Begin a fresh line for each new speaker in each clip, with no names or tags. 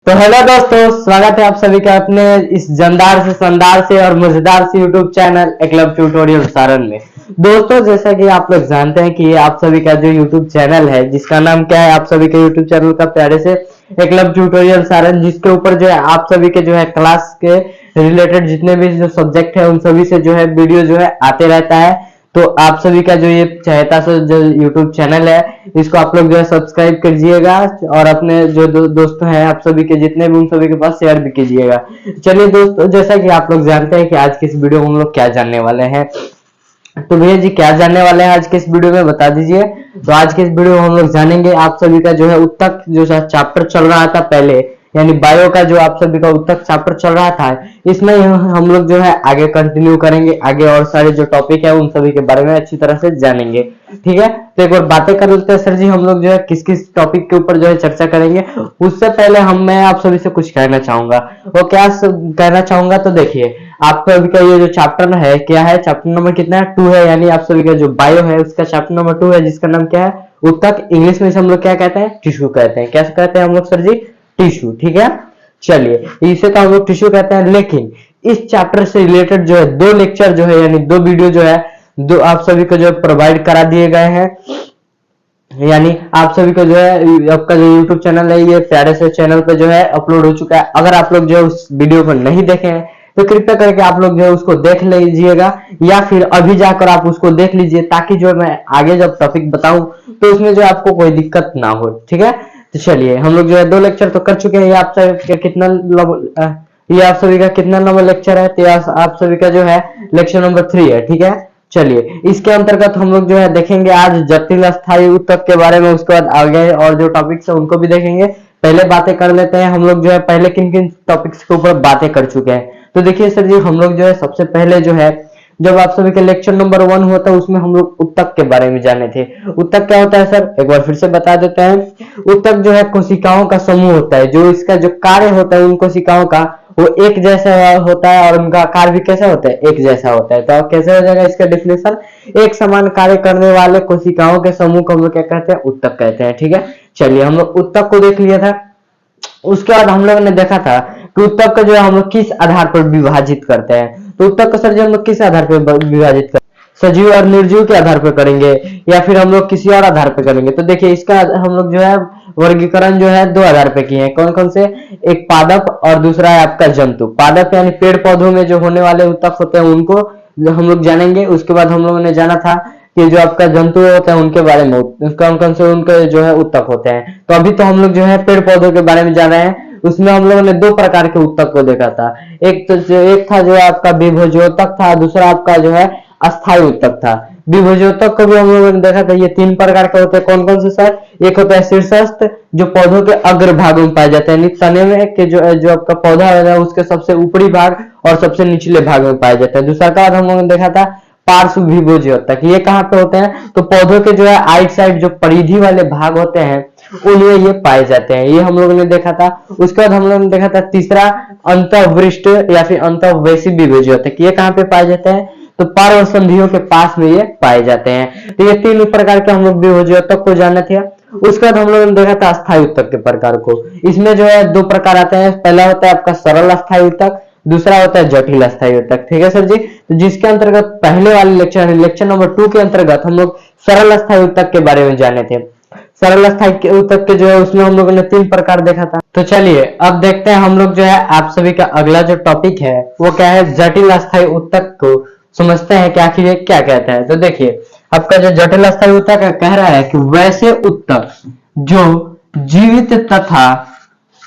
तो हेलो दोस्तों, स्वागत है आप सभी का अपने इस जानदार से शानदार से और मजेदार से YouTube channel Eklavya tutorial Saran में। दोस्तों, जैसा कि आप लोग जानते हैं कि ये आप सभी का जो यूट्यूब चैनल है, जिसका नाम क्या है, आप सभी के यूट्यूब चैनल का प्यारे से एकलव्य ट्यूटोरियल सारण, जिसके ऊपर जो है आप सभी के जो है क्लास के रिलेटेड जितने भी जो सब्जेक्ट है उन सभी से जो है वीडियो जो है आते रहता है। तो आप सभी का जो ये चहेता से जो यूट्यूब चैनल है, इसको आप लोग जो है सब्सक्राइब कीजिएगा और अपने जो दोस्त हैं आप सभी के जितने भी, उन सभी के पास शेयर भी कीजिएगा। चलिए दोस्तों, जैसा कि आप लोग जानते हैं कि आज की इस वीडियो में हम लोग क्या जानने वाले हैं, तो भैया जी क्या जानने वाले हैं आज के इस वीडियो में बता दीजिए। तो आज के इस वीडियो में हम लोग जानेंगे आप सभी का जो है उत्तक जो चैप्टर चल रहा था पहले, यानी बायो का जो आप सभी का उत्तक चैप्टर चल रहा था, इसमें हम लोग जो है आगे कंटिन्यू करेंगे। आगे और सारे जो टॉपिक है उन सभी के बारे में अच्छी तरह से जानेंगे। ठीक है, तो एक बार बातें कर लेते हैं। सर जी, हम लोग जो है किस किस टॉपिक के ऊपर जो है चर्चा करेंगे, उससे पहले मैं आप सभी से कुछ कहना चाहूंगा। वो क्या कहना चाहूंगा, तो देखिए आप सभी का ये जो चैप्टर है क्या है, चैप्टर नंबर कितना है, 2 है। यानी आप सभी का जो बायो है उसका चैप्टर नंबर 2 है, जिसका नाम क्या है, उत्तक। इंग्लिश में हम लोग क्या कहते हैं, टिश्यू कहते हैं। क्या कहते हैं हम लोग सर जी, टिश्यू। ठीक है, चलिए इसे तो हम लोग टिश्यू कहते हैं। लेकिन इस चैप्टर से रिलेटेड जो है 2 लेक्चर जो है, यानी 2 वीडियो जो है, 2 आप सभी को जो प्रोवाइड करा दिए गए हैं। यानी आप सभी को जो है आपका जो YouTube चैनल है, ये प्यारे से चैनल पे जो है अपलोड हो चुका है। अगर आप लोग जो है उस वीडियो को नहीं देखे हैं तो कृपया करके आप लोग जो है उसको देख लीजिएगा, या फिर अभी जाकर आप उसको देख लीजिए, ताकि जो मैं आगे जब टॉपिक बताऊं तो उसमें जो आपको कोई दिक्कत ना हो। ठीक है, तो चलिए हम लोग जो है 2 लेक्चर तो कर चुके हैं। ये आप सभी का कितना नंबर लेक्चर है, तो आप सभी का जो है लेक्चर नंबर 3 है। ठीक है, चलिए इसके अंतर्गत हम लोग जो है देखेंगे आज जटिल अस्थायी उत्तक के बारे में। उसके बाद आगे और जो टॉपिक्स है उनको भी देखेंगे। पहले बातें कर लेते हैं हम लोग जो है पहले किन किन टॉपिक्स के ऊपर बातें कर चुके हैं। तो देखिए सर जी, हम लोग जो है सबसे पहले जो है जब आप सभी के लेक्चर नंबर 1 होता है उसमें हम लोग उत्तक के बारे में जाने थे। उत्तक क्या होता है सर, एक बार फिर से बता देते हैं। उत्तक जो है कोशिकाओं का समूह होता है, जो इसका जो कार्य होता है उन कोशिकाओं का वो एक जैसा होता है, और उनका कार्य भी कैसा होता है, एक जैसा होता है। तो अब कैसे हो जाएगा इसका डेफिनेशन, एक समान कार्य करने वाले कोशिकाओं के समूह को हम लोग क्या कहते हैं, उत्तक कहते हैं। ठीक है, चलिए हम लोग उत्तक को देख लिया था। उसके बाद हम लोगों ने देखा था कि उत्तक को जो है हम लोग किस आधार पर विभाजित करते हैं। तो उत्तक को सर जी हम लोग किस आधार पर विभाजित करते हैं, सजीव और निर्जीव के आधार पर करेंगे, या फिर हम लोग किसी और आधार पर करेंगे। तो देखिए इसका हम लोग जो है वर्गीकरण जो है 2 आधार पे किए हैं। कौन कौन से, एक पादप और दूसरा है आपका जंतु। पादप यानी पेड़ पौधों में जो होने वाले उत्तक होते हैं उनको हम लोग जानेंगे। उसके बाद हम लोगों ने जाना था कि जो आपका जंतु होता है उनके बारे में, कौन कौन से उनके जो है उत्तक होते हैं। तो अभी तो हम लोग जो है पेड़ पौधों के बारे में जान रहे हैं। उसमें हम लोगों ने 2 प्रकार के उत्तक को देखा था। एक था जो आपका विभोजोतक था, दूसरा आपका जो है अस्थायी उत्तक था। विभोजोतक को भी हम लोगों ने देखा था। ये 3 प्रकार के होते हैं। कौन कौन से सर, एक होता है शीर्षस्थ, जो पौधों के अग्र भागों में पाए जाते हैं। तने में के जो आपका पौधा है उसके सबसे ऊपरी भाग और सबसे निचले भाग में पाए जाते हैं। दूसरा का हम लोगों ने देखा था पार्श्व विभोजोतक। ये कहाँ पे होते हैं, तो पौधों के जो है आइट साइड जो परिधि वाले भाग होते हैं उनमें ये पाए जाते हैं। ये हम लोगों ने देखा था। उसके बाद हम लोगों ने देखा था तीसरा अंतःवृष्ट या फिर अंतःवैसी विभोजोतक। ये कहाँ पे पाए जाते हैं, तो पार्श्व संधियों के पास में ये पाए जाते हैं। तो ये 3 प्रकार के हम लोग विभोजोतक को जाने थे। उसके बाद हम लोगों ने देखा था अस्थायी उत्तक के प्रकार को। इसमें जो है 2 प्रकार आते हैं। पहला होता है आपका सरल अस्थायी उत्तक, दूसरा होता है जटिल अस्थायी उत्तक। ठीक है सर जी, तो जिसके अंतर्गत पहले वाले लेक्चर नंबर 2 के अंतर्गत हम लोग सरल अस्थायी उत्तक के बारे में जाने थे। सरल अस्थायी उत्तक के जो है उसमें हम लोगों ने 3 प्रकार देखा था। तो चलिए अब देखते हैं हम लोग जो है आप सभी का अगला जो टॉपिक है वो क्या है, जटिल अस्थायी उत्तक को समझते हैं कि आखिर ये क्या कहता है। तो देखिए आपका जो जटिल अस्थायी उत्तक कह रहा है कि वैसे उत्तक जो जीवित तथा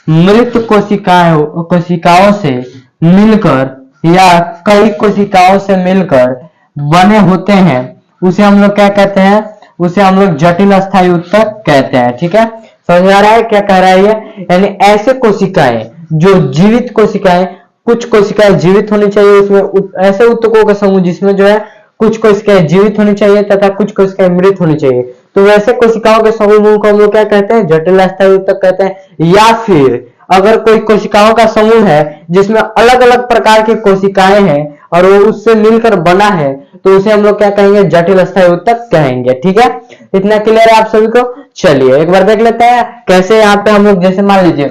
मृत कोशिकाओं से मिलकर या कई कोशिकाओं से मिलकर बने होते हैं, उसे हम लोग क्या कहते हैं, उसे हम लोग जटिल अस्थायी उत्तक कहते हैं। ठीक है, समझ आ रहा है क्या कह रहा है ये, यानी ऐसे कोशिकाएं जो जीवित कोशिकाएं, कुछ कोशिकाएं जीवित होनी चाहिए, उसमें ऐसे उत्तकों का समूह जिसमें जो है कुछ कोशिकाएं जीवित होनी चाहिए तथा कुछ कोशिकाएं मृत होनी चाहिए। तो वैसे कोशिकाओं के समूह को हम लोग क्या कहते हैं, जटिल अस्थायी उत्तक कहते हैं। या फिर अगर कोई कोशिकाओं का समूह है जिसमें अलग अलग प्रकार की कोशिकाएं हैं और वो उससे मिलकर बना है, तो उसे हम लोग क्या कहेंगे, जटिल अस्थायी उत्तक कहेंगे। ठीक है, इतना क्लियर है आप सभी को। चलिए एक बार देख लेते हैं कैसे। यहाँ पे हम लोग जैसे मान लीजिए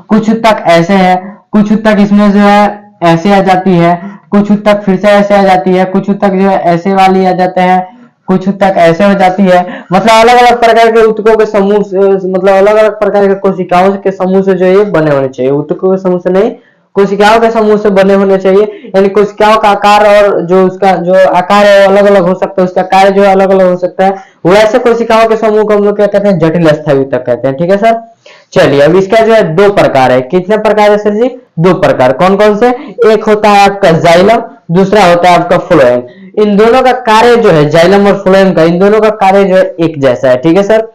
कुछ ऊतक ऐसे है, कुछ ऊतक इसमें जो है ऐसे आ जाती है, कुछ ऊतक फिर से ऐसे आ जाती है, कुछ ऊतक जो है ऐसे वाली आ जाते हैं, कुछ ऊतक ऐसे हो जाती है। मतलब अलग अलग प्रकार के ऊतकों के समूह मतलब अलग अलग प्रकार के कोशिकाओं के समूह से जो ये बने होने चाहिए, ऊतकों के समूह से नहीं, कोशिकाओं के समूह से बने होने चाहिए। यानी कोशिकाओं का आकार और जो उसका जो आकार है वो अलग अलग हो सकता है, उसका कार्य जो अलग अलग हो सकता है। वैसे कोशिकाओं के समूह को हम लोग क्या कहते हैं, जटिल अस्थायी ऊतक कहते हैं। ठीक है सर, चलिए अब इसका जो है दो प्रकार है। कितने प्रकार है सर जी? दो प्रकार। कौन कौन से? एक होता है आपका जाइलम, दूसरा होता है आपका फ्लोएम। इन दोनों का कार्य जो है, जाइलम और फ्लोएम का, इन दोनों का कार्य जो है एक जैसा है। ठीक है सर,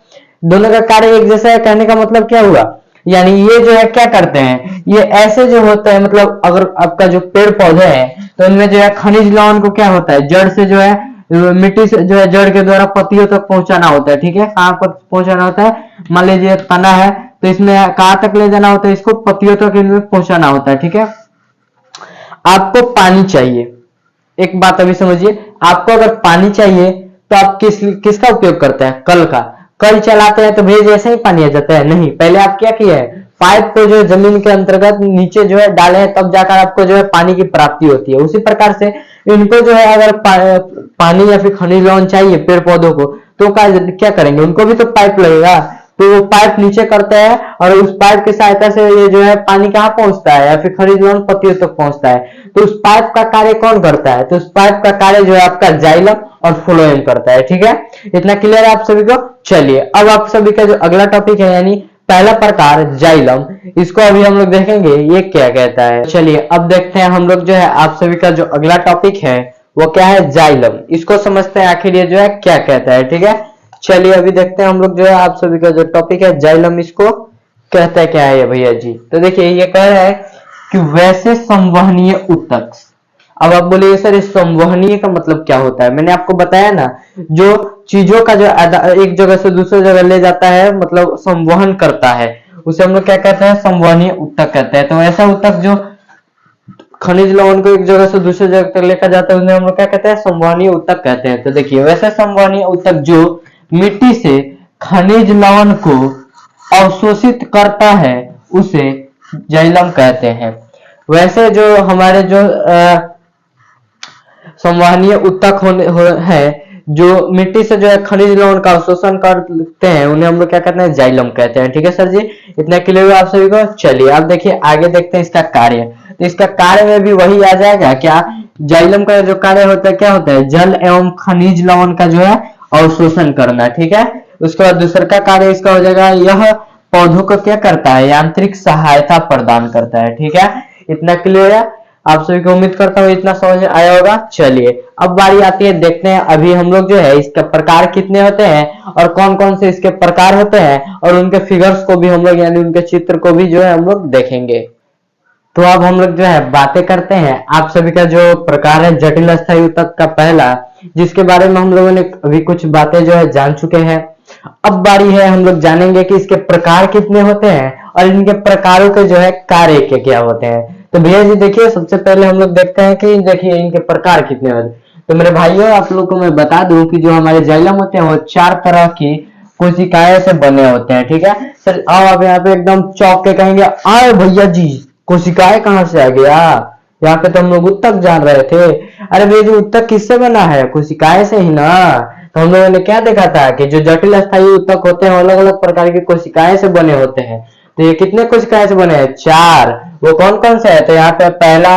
दोनों का कार्य एक जैसा है। कहने का मतलब क्या हुआ, यानी ये जो है क्या करते हैं, ये ऐसे जो होता है, मतलब अगर आपका जो पेड़ पौधे हैं तो इनमें जो है खनिज लवण को क्या होता है, जड़ से जो है, मिट्टी से जो है जड़ के द्वारा पत्तियों तक पहुंचाना होता है। ठीक है, कहां पर पहुंचाना होता है? मान लीजिए तना है तो इसमें कहां तक ले जाना होता है, इसको पत्तियों तक इनमें पहुंचाना होता है। ठीक है, आपको पानी चाहिए, एक बात अभी समझिए, आपको अगर पानी चाहिए तो आप किसका उपयोग करते हैं? कल का। कल चलाते हैं तो भैया जैसे ही पानी आ जाता है? नहीं, पहले आप क्या किए हैं, पाइप को जो है जमीन के अंतर्गत नीचे जो है डाले हैं, तब जाकर आपको जो है पानी की प्राप्ति होती है। उसी प्रकार से इनको जो है अगर पानी या फिर खनिज लवण चाहिए पेड़ पौधों को, तो क्या करेंगे, उनको भी तो पाइप लगेगा, तो वो पाइप नीचे करता है और उस पाइप की सहायता से ये जो है पानी कहाँ पहुंचता है, या फिर खनिज लवण पत्तियों तक पहुंचता है। तो उस पाइप का कार्य कौन करता है? तो उस पाइप का कार्य जो है आपका जाइलम और फ्लोएम करता है। ठीक है, इतना क्लियर है आप सभी को? चलिए अब आप सभी का जो अगला टॉपिक है, यानी पहला प्रकार जाइलम, इसको अभी हम लोग देखेंगे ये क्या कहता है। चलिए अब देखते हैं हम लोग जो है, आप सभी का जो अगला टॉपिक है वो क्या है, जाइलम। इसको समझते हैं आखिर ये जो है क्या कहता है। ठीक है, चलिए अभी देखते हैं हम लोग जो है, आप सभी का जो टॉपिक है जाइलम, इसको कहता है क्या है भैया जी। तो देखिए ये कह रहा है कि वैसे संवहनीय ऊतक। अब आप बोलिए सर इस संवहनीय का मतलब क्या होता है? मैंने आपको बताया ना, जो चीजों का जो एक जगह से दूसरी जगह ले जाता है, मतलब संवहन करता है, उसे हम लोग क्या कहते हैं, संवहनीय ऊतक कहते हैं। तो ऐसा ऊतक जो खनिज लवण को एक जगह से दूसरी जगह तक लेकर जाता है, उन्हें हम लोग क्या कहते हैं, संवहनीय ऊतक कहते हैं। तो देखिए वैसे संवहनीय ऊतक जो मिट्टी से खनिज लवण को अवशोषित करता है उसे जाइलम कहते हैं। वैसे जो हमारे जो संवहनीय ऊतक है, जो मिट्टी से जो है खनिज लवण का अवशोषण करते हैं, उन्हें हम लोग क्या कहते हैं, जाइलम कहते हैं। ठीक है सर जी, इतना क्लियर हुआ आप सभी को? चलिए अब देखिए आगे देखते हैं इसका कार्य। तो इसका कार्य में भी वही आ जाएगा क्या, जाइलम का जो कार्य होता है क्या होता है, जल एवं खनिज लवण का जो है अवशोषण करना। ठीक है, उसके बाद दूसरा का कार्य इसका हो जाएगा, यह पौधों को क्या करता है, यांत्रिक सहायता प्रदान करता है। ठीक है, इतना क्लियर है आप सभी को? उम्मीद करता हूँ इतना समझ आया होगा। चलिए अब बारी आती है, देखते हैं अभी हम लोग जो है इसके प्रकार कितने होते हैं और कौन कौन से इसके प्रकार होते हैं, और उनके फिगर्स को भी हम लोग, यानी उनके चित्र को भी जो है हम लोग देखेंगे। तो अब हम लोग जो है बातें करते हैं आप सभी का जो प्रकार है जटिल अस्थायी ऊतक का पहला, जिसके बारे में हम लोगों ने अभी कुछ बातें जो है जान चुके हैं। अब बारी है हम लोग जानेंगे कि इसके प्रकार कितने होते हैं और इनके प्रकारों के जो है कार्य के क्या होते हैं। तो भैया जी देखिए, सबसे पहले हम लोग देखते हैं कि देखिए इनके प्रकार कितने होते हैं। तो मेरे भाइयों आप लोग को मैं बता दूं कि जो हमारे जाइलम होते हैं वो 4 तरह की कोशिकाएं से बने होते हैं। ठीक है सर, आओ आप यहाँ पे एकदम चौक के कहेंगे, आए भैया जी कोशिकाएं कहाँ से आ गया, यहाँ पे तो हम लोग ऊतक जान रहे थे। अरे भैया जी ऊतक किससे बना है, कोशिकाएं से ही ना। तो हम लोगों ने क्या देखा था कि जो जटिल अस्थायी ऊतक होते हैं अलग अलग प्रकार की कोशिकाएं से बने होते हैं। तो ये कितने कोशिकाएं से बने हैं, 4। वो कौन कौन से है, तो यहाँ पे पहला,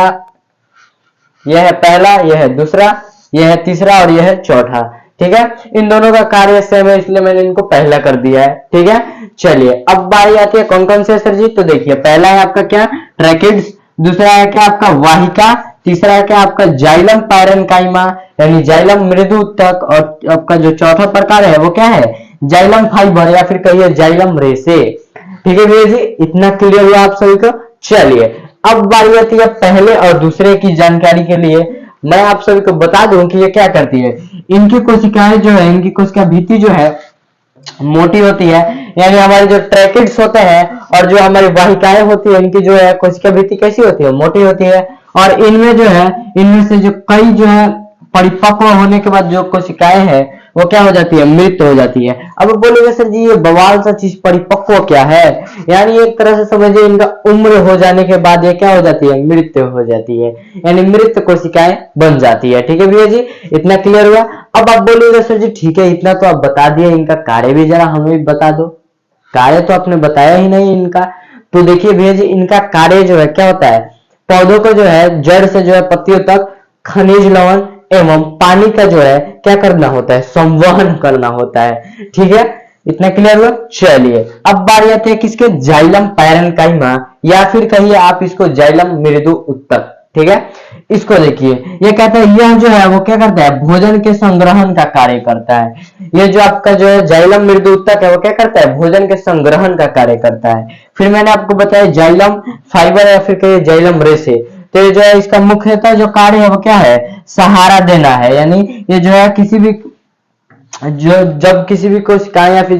यह है पहला, यह है दूसरा, यह है तीसरा और यह है चौथा। ठीक है, इन दोनों का कार्य सेम है इसलिए मैंने इनको पहला कर दिया है। ठीक है, चलिए अब बारी आती है कौन कौन से सर जी। तो देखिए पहला है आपका क्या, ट्रैकिड्स, दूसरा है क्या आपका वाहिका, तीसरा है क्या आपका जाइलम पैरेन्काइमा यानी जाइलम मृदु ऊतक, और आपका जो चौथा प्रकार है वो क्या है, जाइलम फाइबर या फिर कहिए जाइलम रेसे। ठीक है भैया जी, इतना क्लियर हुआ आप सभी को? चलिए अब बारी आती है पहले और दूसरे की जानकारी के लिए। मैं आप सभी को बता दूं कि ये क्या करती है, इनकी कोशिकाएं जो है, इनकी कोशिका भित्ति जो है मोटी होती है, यानी हमारे जो ट्रैकिड्स होते हैं और जो हमारी वाहिकाएं होती है, इनकी जो है कोशिका भित्ति कैसी होती है, मोटी होती है। और इनमें जो है, इनमें से जो कई जो है परिपक्व होने के बाद जो कोशिकाएं हैं वो क्या हो जाती है, मृत हो जाती है। अब बोलेगा सर जी ये बवाल सा चीज परिपक्व क्या है, यानी एक तरह से समझिए इनका उम्र हो जाने के बाद ये क्या हो जाती है, मृत्यु हो जाती है, यानी मृत कोशिकाएं बन जाती है। ठीक है भैया जी, इतना क्लियर हुआ। अब आप बोलिएगा सर जी ठीक है इतना तो आप बता दिए, इनका कार्य भी जरा हमें भी बता दो। कार्य तो आपने बताया ही नहीं इनका। तो देखिए भैया जी इनका कार्य जो है क्या होता है, पौधों को जो है जड़ से जो है पत्तियों तक खनिज लवण एवं पानी का जो है क्या करना होता है, संवहन करना होता है। ठीक है, इतना क्लियर हुआ। चलिए अब बारी आती है किसके, जाइलम पैरेन्काइमा, या फिर कहिए आप इसको जाइलम मृदु उत्तक। ठीक है, इसको देखिए ये कहता है यह जो है वो क्या करता है, भोजन के संग्रहण का कार्य करता है। ये जो आपका जो है जाइलम मृदु उत्तक है वो क्या करता है, भोजन के संग्रहण का कार्य करता है। फिर मैंने आपको बताया जाइलम फाइबर या फिर कहिए जाइलम रेशे, तो ये जो है इसका मुख्यतः जो कार्य है वो क्या है, सहारा देना है। यानी ये जो है किसी भी जो जब किसी भी कोशिकाएं या फिर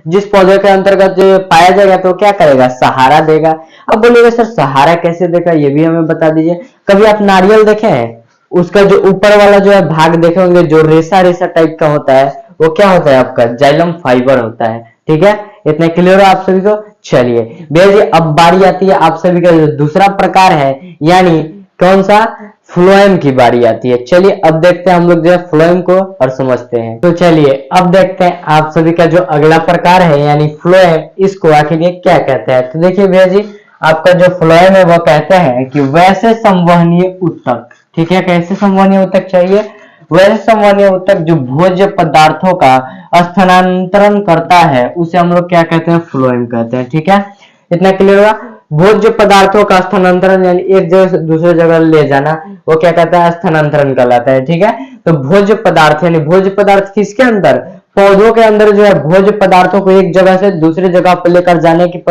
जिस पौधे के अंतर्गत जो पाया जाएगा तो क्या करेगा, सहारा देगा। अब बोलिएगा सर सहारा कैसे देगा, ये भी हमें बता दीजिए। कभी आप नारियल देखे हैं, उसका जो ऊपर वाला जो है भाग देखे होंगे जो रेशा रेशा टाइप का होता है, वो क्या होता है आपका जाइलम फाइबर होता है। ठीक है, इतना क्लियर है आप सभी को। चलिए भैया जी अब बारी आती है आप सभी का जो दूसरा प्रकार है, यानी कौन सा, फ्लोएम की बारी आती है। चलिए अब देखते हैं हम लोग जो है फ्लोएम को और समझते हैं। तो चलिए अब देखते हैं आप सभी का जो अगला प्रकार है यानी फ्लोएम, इसको आखिर ये क्या कहते हैं। तो देखिए भैया जी आपका जो फ्लोएम है वो कहते हैं कि वैसे संवहनीय उत्तक। ठीक है, कैसे संवहनीय उत्तक चाहिए, वैसे संवहनीय उत्तक जो भोज्य पदार्थों का स्थानांतरण करता है उसे हम लोग क्या कहते हैं, फ्लोएम कहते हैं। ठीक है, इतना क्लियर हुआ। भोज्य पदार्थों का स्थानांतरण यानी एक जगह से दूसरे जगह ले जाना, वो क्या कहता है, स्थानांतरण कहलाता है। ठीक है, तो भोज्य पदार्थ यानी भोज्य पदार्थ किसके अंदर, पौधों के अंदर जो है भोज्य पदार्थों को एक जगह से दूसरी जगह पर लेकर जाने की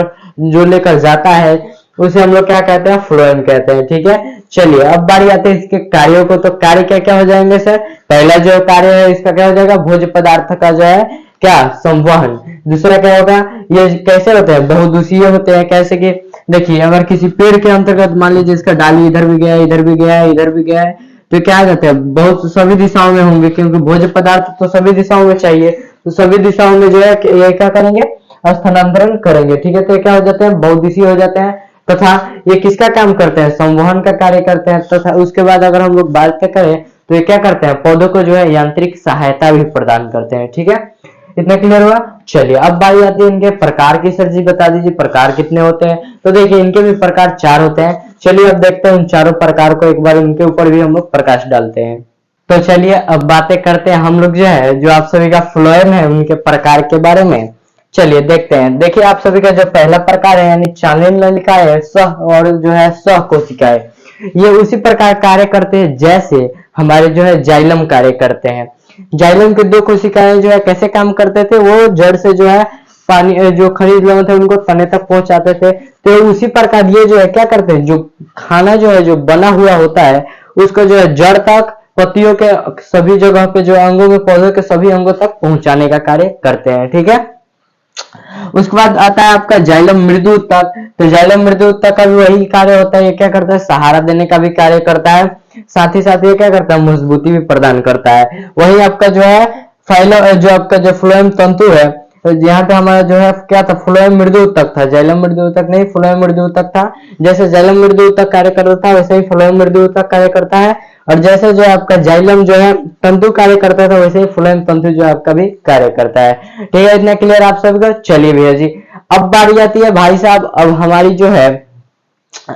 जो लेकर जाता है उसे हम लोग क्या कहते हैं, फ्लोएम कहते हैं। ठीक है, चलिए अब बारी आते हैं इसके कार्यों को। तो कार्य क्या क्या हो जाएंगे सर, पहला जो कार्य है इसका क्या हो जाएगा, भोज्य पदार्थ का जो है क्या, संवहन। दूसरा क्या होगा, ये कैसे होते हैं, बहुदिशीय होते हैं। कैसे कि देखिए अगर किसी पेड़ के अंतर्गत मान लीजिए इसका डाली इधर भी गया, इधर भी गया, इधर भी गया है, तो क्या आ जाते हैं, बहुत सभी दिशाओं में होंगे, क्योंकि भोज्य पदार्थ तो सभी दिशाओं में चाहिए, तो सभी दिशाओं में जो है ये क्या करेंगे, स्थानांतरण करेंगे। ठीक है, तो क्या हो जाते हैं, बहुदिशीय हो जाते हैं। तथा ये किसका काम करते हैं, संवहन का कार्य करते हैं। तथा उसके बाद अगर हम लोग बात करें तो ये क्या करते हैं, पौधों को जो है यांत्रिक सहायता भी प्रदान करते हैं। ठीक है, इतना क्लियर हुआ। चलिए अब बारी आती है इनके प्रकार की। सर जी बता दीजिए प्रकार कितने होते हैं। तो देखिए इनके भी प्रकार 4 होते हैं। चलिए अब देखते हैं उन चारों प्रकार को, एक बार उनके ऊपर भी हम लोग प्रकाश डालते हैं। तो चलिए अब बातें करते हैं हम लोग जो है, जो आप सभी का फ्लोएम है उनके प्रकार के बारे में। चलिए देखते हैं। देखिए आप सभी का जो पहला प्रकार है यानी चालन नलिकाएं सह और जो है सह कोशिकाएं, ये उसी प्रकार कार्य करते हैं जैसे हमारे जो है जाइलम कार्य करते हैं। जाइलम के 2 कोशिकाएं जो है कैसे काम करते थे, वो जड़ से जो है पानी जो खनिज लवण थे उनको तने तक पहुंचाते थे। तो उसी प्रकार ये जो है क्या करते हैं, जो खाना जो है जो बना हुआ होता है उसको जो है जड़ तक, पत्तियों के सभी जगह पे जो अंगों में, पौधों के सभी अंगों तक पहुंचाने का कार्य करते हैं। ठीक है, उसके बाद आता है आपका जाइलम मृदु उत्तक। तो जाइलम मृदु उत्तक का भी वही कार्य होता है, ये क्या करता है, सहारा देने का भी कार्य करता है, साथ ही साथ ये क्या करता है, मजबूती भी प्रदान करता है। वही आपका जो है फाइलम, जो आपका जो फ्लोएम तंतु है, तो यहाँ पे हमारा जो है क्या था, फ्लोएम मृदु उत्तक था, जाइलम मृदु उत्तक नहीं, फ्लोएम मृदु उत्तक था। जैसे जाइलम मृदु उत्तक कार्य करता था वैसे ही फ्लोएम मृदु उत्तक कार्य करता है, और जैसे जो आपका जाइलम जो है तंतु कार्य करता था वैसे ही फ्लोएम तंतु जो आपका भी कार्य करता है। ठीक है, इतना क्लियर आप सबको। चलिए भैया जी अब बारी आती है भाई साहब, अब हमारी जो है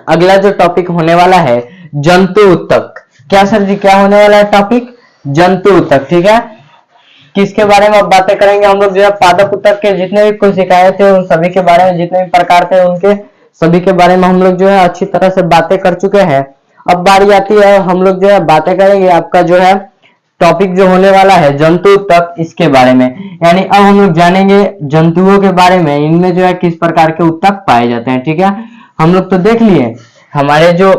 अगला जो टॉपिक होने वाला है जंतु उत्तक। क्या सर जी क्या होने वाला है टॉपिक, जंतु उत्तक। ठीक है, किसके बारे में अब बातें करेंगे हम लोग, जो है पादप उत्तक के जितने भी कोशिकाएं थे उन सभी के बारे में, जितने भी प्रकार थे उनके सभी के बारे में हम लोग जो है अच्छी तरह से बातें कर चुके हैं। अब बारी आती है हम लोग जो है बातें करेंगे आपका जो है टॉपिक जो होने वाला है जंतु उत्तक, इसके बारे में। यानी अब हम लोग जानेंगे जंतुओं के बारे में, इनमें जो है किस प्रकार के उत्तक पाए जाते हैं। ठीक है, हम लोग तो देख लिए हमारे जो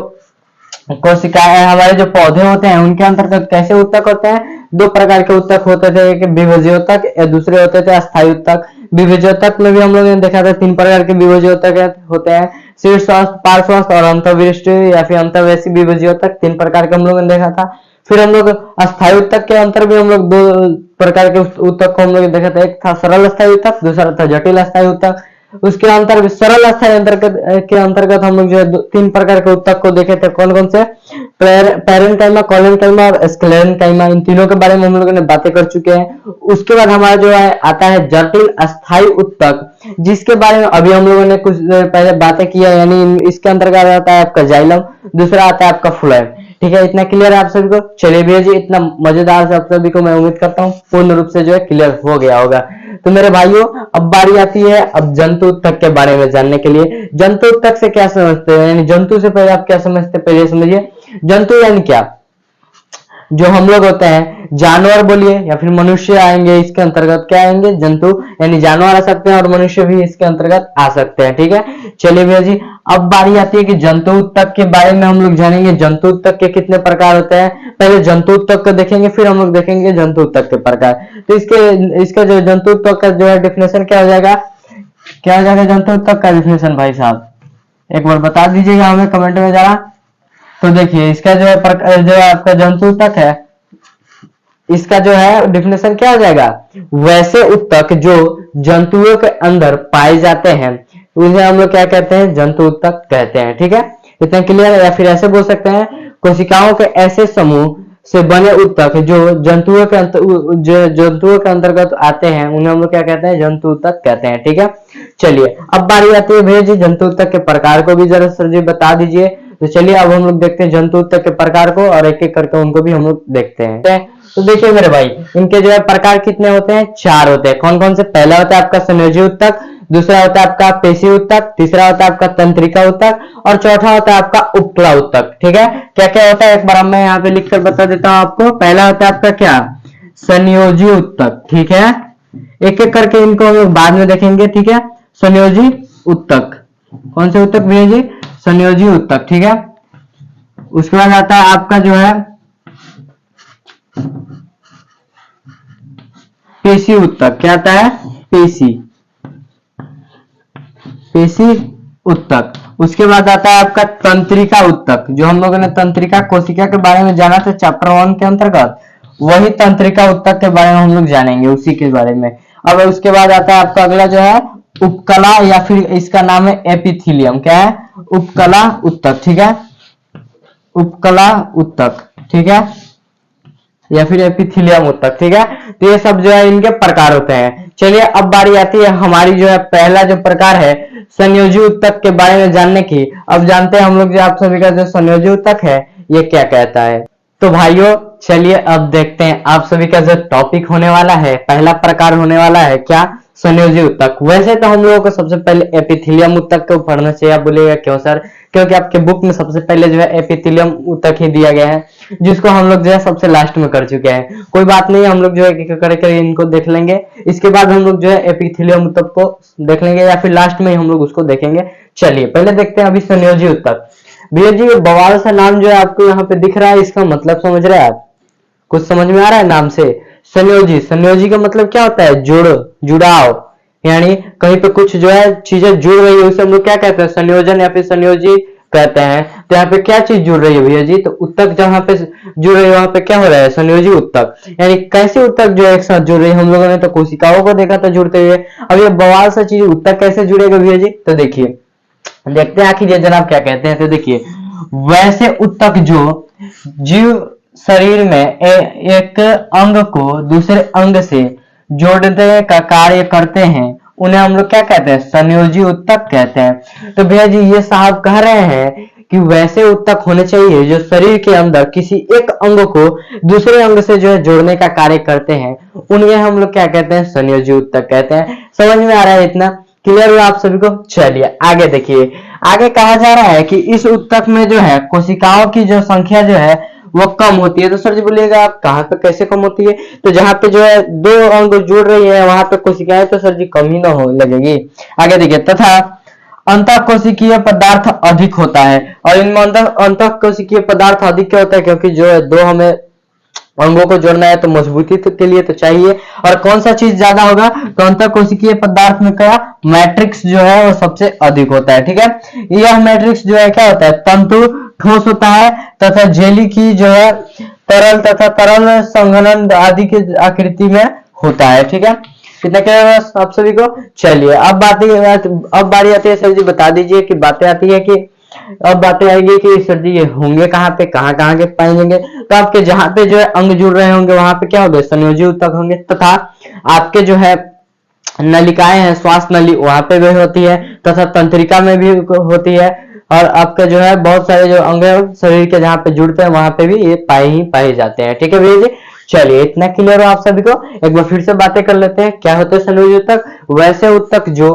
कोशिकाएं, हमारे जो पौधे होते हैं उनके अंतर्गत कैसे उत्तक होते हैं। 2 प्रकार के उत्तक होते थे, एक विभज्योतक या दूसरे होते थे अस्थायी उत्तक। विभज्योतक में भी हम लोगों ने देखा था 3 प्रकार के विभज्योतक होते हैं, शीर्षस्थ, पार्श्वस्थ और अंतर्विष्ट या फिर अंतर्वैसी विभज्योतक, 3 प्रकार के हम लोगों ने देखा था। फिर हम लोग अस्थायी ऊतक के अंतर भी हम लोग दो प्रकार के ऊतक को हम लोग देखा था, एक था सरल अस्थायी ऊतक, दूसरा था जटिल अस्थायी ऊतक। उसके अंतर सरल अस्थायी अंतर्गत के अंतर्गत हम लोग जो है तीन प्रकार के ऊतक को देखे थे, कौन कौन से, पैरेन्काइमा, कोलेन्काइमा और स्क्लेरेन्काइमा। इन तीनों के बारे में हम लोगों ने बातें कर चुके हैं। उसके बाद हमारा जो है आता है जटिल अस्थायी ऊतक, जिसके बारे में अभी हम लोगों ने कुछ देर पहले बातें किया, यानी इसके अंतर्गत आता है आपका जाइलम, दूसरा आता है आपका फ्लोएम। ठीक है, इतना क्लियर है आप सभी को। चलिए भैया जी, इतना मजेदार से आप सभी को मैं उम्मीद करता हूँ पूर्ण रूप से जो है क्लियर हो गया होगा। तो मेरे भाइयों, अब बारी आती है अब जंतु ऊतक के बारे में जानने के लिए। जंतु ऊतक से क्या समझते हैं, यानी जंतु से पहले आप क्या समझते हैं, पहले समझिए जंतु यानी क्या। जो हम लोग होते हैं जानवर बोलिए या फिर मनुष्य आएंगे, इसके अंतर्गत क्या आएंगे, जंतु, यानी जानवर आ सकते हैं और मनुष्य भी इसके अंतर्गत आ सकते हैं। ठीक है, चलिए भैया जी, अब बारी आती है कि जंतु ऊतक के बारे में हम लोग जानेंगे। जंतु ऊतक के कितने प्रकार होते हैं, पहले जंतु ऊतक को देखेंगे, फिर हम लोग देखेंगे जंतु ऊतक के प्रकार। तो इसका जो जंतु ऊतक का जो है डेफिनेशन क्या हो जाएगा, क्या हो जाएगा जंतु ऊतक का डेफिनेशन, भाई साहब एक बार बता दीजिएगा हमें कमेंट में जरा। तो देखिए इसका जो है जो आपका जंतु ऊतक है, इसका जो है डेफिनेशन क्या हो जाएगा, वैसे ऊतक जो जंतुओं के अंदर पाए जाते हैं उन्हें हम लोग क्या कहते हैं, जंतु ऊतक कहते हैं। ठीक है, इतना क्लियर है। या फिर ऐसे बोल सकते हैं, कोशिकाओं के ऐसे समूह से बने ऊतक जो जंतुओं के अंतर्गत आते हैं उन्हें हम लोग क्या कहते हैं, जंतु ऊतक कहते हैं। ठीक है, चलिए अब बारी आती है भैया जी जंतु ऊतक के प्रकार को भी जरा सर जी बता दीजिए। तो चलिए अब हम लोग देखते हैं जंतु ऊतक के प्रकार को, और एक एक करके उनको भी हम लोग देखते हैं। तो देखिए मेरे भाई, इनके जो है प्रकार कितने होते हैं, चार होते हैं। कौन कौन से, पहला होता है आपका संयोजी ऊतक, दूसरा होता है आपका पेशी ऊतक, तीसरा होता है आपका तंत्रिका ऊतक, और चौथा होता है आपका उपकला ऊतक। ठीक है, क्या क्या होता है एक बार मैं यहाँ पे लिखकर बता देता हूँ आपको। पहला होता है आपका क्या, संयोजी ऊतक। ठीक है, एक एक करके इनको हम लोग बाद में देखेंगे। ठीक है, संयोजी ऊतक, कौन से ऊतक भैया जी, संयोजी ऊतक। ठीक है, उसके बाद आता है आपका जो है पेशी ऊतक। क्या आता है, पेशी ऊतक। उसके बाद आता है आपका तंत्रिका ऊतक, जो हम लोगों ने तंत्रिका कोशिका के बारे में जाना था चैप्टर 1 के अंतर्गत, वही तंत्रिका ऊतक के बारे में हम लोग जानेंगे, उसी के बारे में। अब उसके बाद आता है आपका अगला जो है उपकला, या फिर इसका नाम है एपिथीलियम। क्या है, उपकला ऊतक। ठीक है, उपकला ऊतक। ठीक है, या फिर एपिथीलियम ऊतक। ठीक है, तो ये सब जो है इनके प्रकार होते हैं। चलिए अब बारी आती है हमारी जो है पहला जो प्रकार है संयोजी ऊतक के बारे में जानने की। अब जानते हैं हम लोग जो आप सभी का जो संयोजी ऊतक है ये क्या कहता है। तो भाइयों चलिए अब देखते हैं आप सभी का जो टॉपिक होने वाला है, पहला प्रकार होने वाला है क्या, संयोजी ऊतक। वैसे तो हम लोगों को सबसे पहले एपिथेलियम ऊतक को पढ़ना चाहिए। आप बोलिएगा क्यों सर, क्योंकि आपके बुक में सबसे पहले जो है एपिथेलियम ऊतक ही दिया गया है, जिसको हम लोग जो है सबसे लास्ट में कर चुके हैं। कोई बात नहीं, हम लोग जो है करके इनको देख लेंगे, इसके बाद हम लोग जो है एपिथेलियम ऊतक को देख लेंगे, या फिर लास्ट में हम लोग उसको देखेंगे। चलिए पहले देखते हैं अभी संयोजी ऊतक। भैया जी बवाल सा नाम जो है आपको यहाँ पे दिख रहा है, इसका मतलब समझ रहे हैं आप, कुछ समझ में आ रहा है नाम से? संयोजी, संयोजी का मतलब क्या होता है, जुड़ाव, यानी कहीं पे कुछ जो है चीजें जुड़ रही है उसे हम लोग क्या कहते हैं, संयोजन या फिर संयोजी कहते हैं। तो यहाँ पे क्या चीज जुड़ रही है भैया जी, तो ऊतक जहाँ पे जुड़ रही है वहां पे क्या हो रहा है, संयोजी ऊतक। यानी कैसे ऊतक जो एक साथ जुड़ रही है, हम लोगों ने तो कोशिकाओं को देखा था जुड़ते हुए, अब ये बवाल सा चीज ऊतक कैसे जुड़ेगा भैया जी, तो देखिए देखते हैं आखिर ये जनाब क्या कहते हैं। तो देखिए वैसे ऊतक जो जीव शरीर में एक अंग को दूसरे अंग से जोड़ने का कार्य करते हैं उन्हें हम लोग क्या कहते हैं, संयोजी ऊतक कहते हैं। तो भैया जी ये साहब कह रहे हैं कि वैसे ऊतक होने चाहिए जो शरीर के अंदर किसी एक अंग को दूसरे अंग से जो है जोड़ने का कार्य करते हैं, उन्हें हम लोग क्या कहते हैं, संयोजी ऊतक कहते हैं। समझ में आ रहा है, इतना क्लियर हुआ आप सभी को? चलिए आगे देखिए, आगे कहा जा रहा है कि इस ऊतक में जो है कोशिकाओं की जो संख्या जो है वो कम होती है। तो सर जी बोलिएगा आप कहाँ पे कैसे कम होती है, तो जहां पे जो है दो अंग जुड़ रही है वहां पे कोशिकाएं तो सर जी कम ही ना हो लगेगी। आगे देखिए, तथा अंतःकोशिकीय पदार्थ अधिक होता है, और इनमें अंतःकोशिकीय पदार्थ अधिक क्या होता है, क्योंकि जो है दो हमें अंगों को जोड़ना है तो मजबूती के लिए तो चाहिए। और कौन सा चीज ज्यादा होगा, तो अंतःकोशिकीय पदार्थ में क्या, मैट्रिक्स जो है वो सबसे अधिक होता है। ठीक है, यह मैट्रिक्स जो है क्या होता है, तंतु ठोस होता है तथा जेली की जो है तरल तथा तरल संघनन आदि की आकृति में होता है। ठीक है, कितना क्या है आप सभी को। चलिए अब बारी आती है सर जी, बता दीजिए कि बातें आती है कि अब बातें आएगी कि सर जी ये होंगे कहाँ पे, कहाँ कहाँ के पाए जाएंगे। तो आपके जहां पे जो है अंग जुड़ रहे होंगे वहां पे क्या होंगे, संयोजी ऊतक होंगे, तथा आपके जो है नलिकाएं हैं, श्वास नली, वहां पे भी होती है, तथा तंत्रिका में भी होती है, और आपका जो है बहुत सारे जो अंग है शरीर के जहाँ पे जुड़ते हैं वहां पे भी ये पाए जाते हैं। ठीक है भैया जी, चलिए इतना क्लियर हो आप सभी को। एक बार फिर से बातें कर लेते हैं, क्या होते हैं संयोजी ऊतक। वैसे ऊतक जो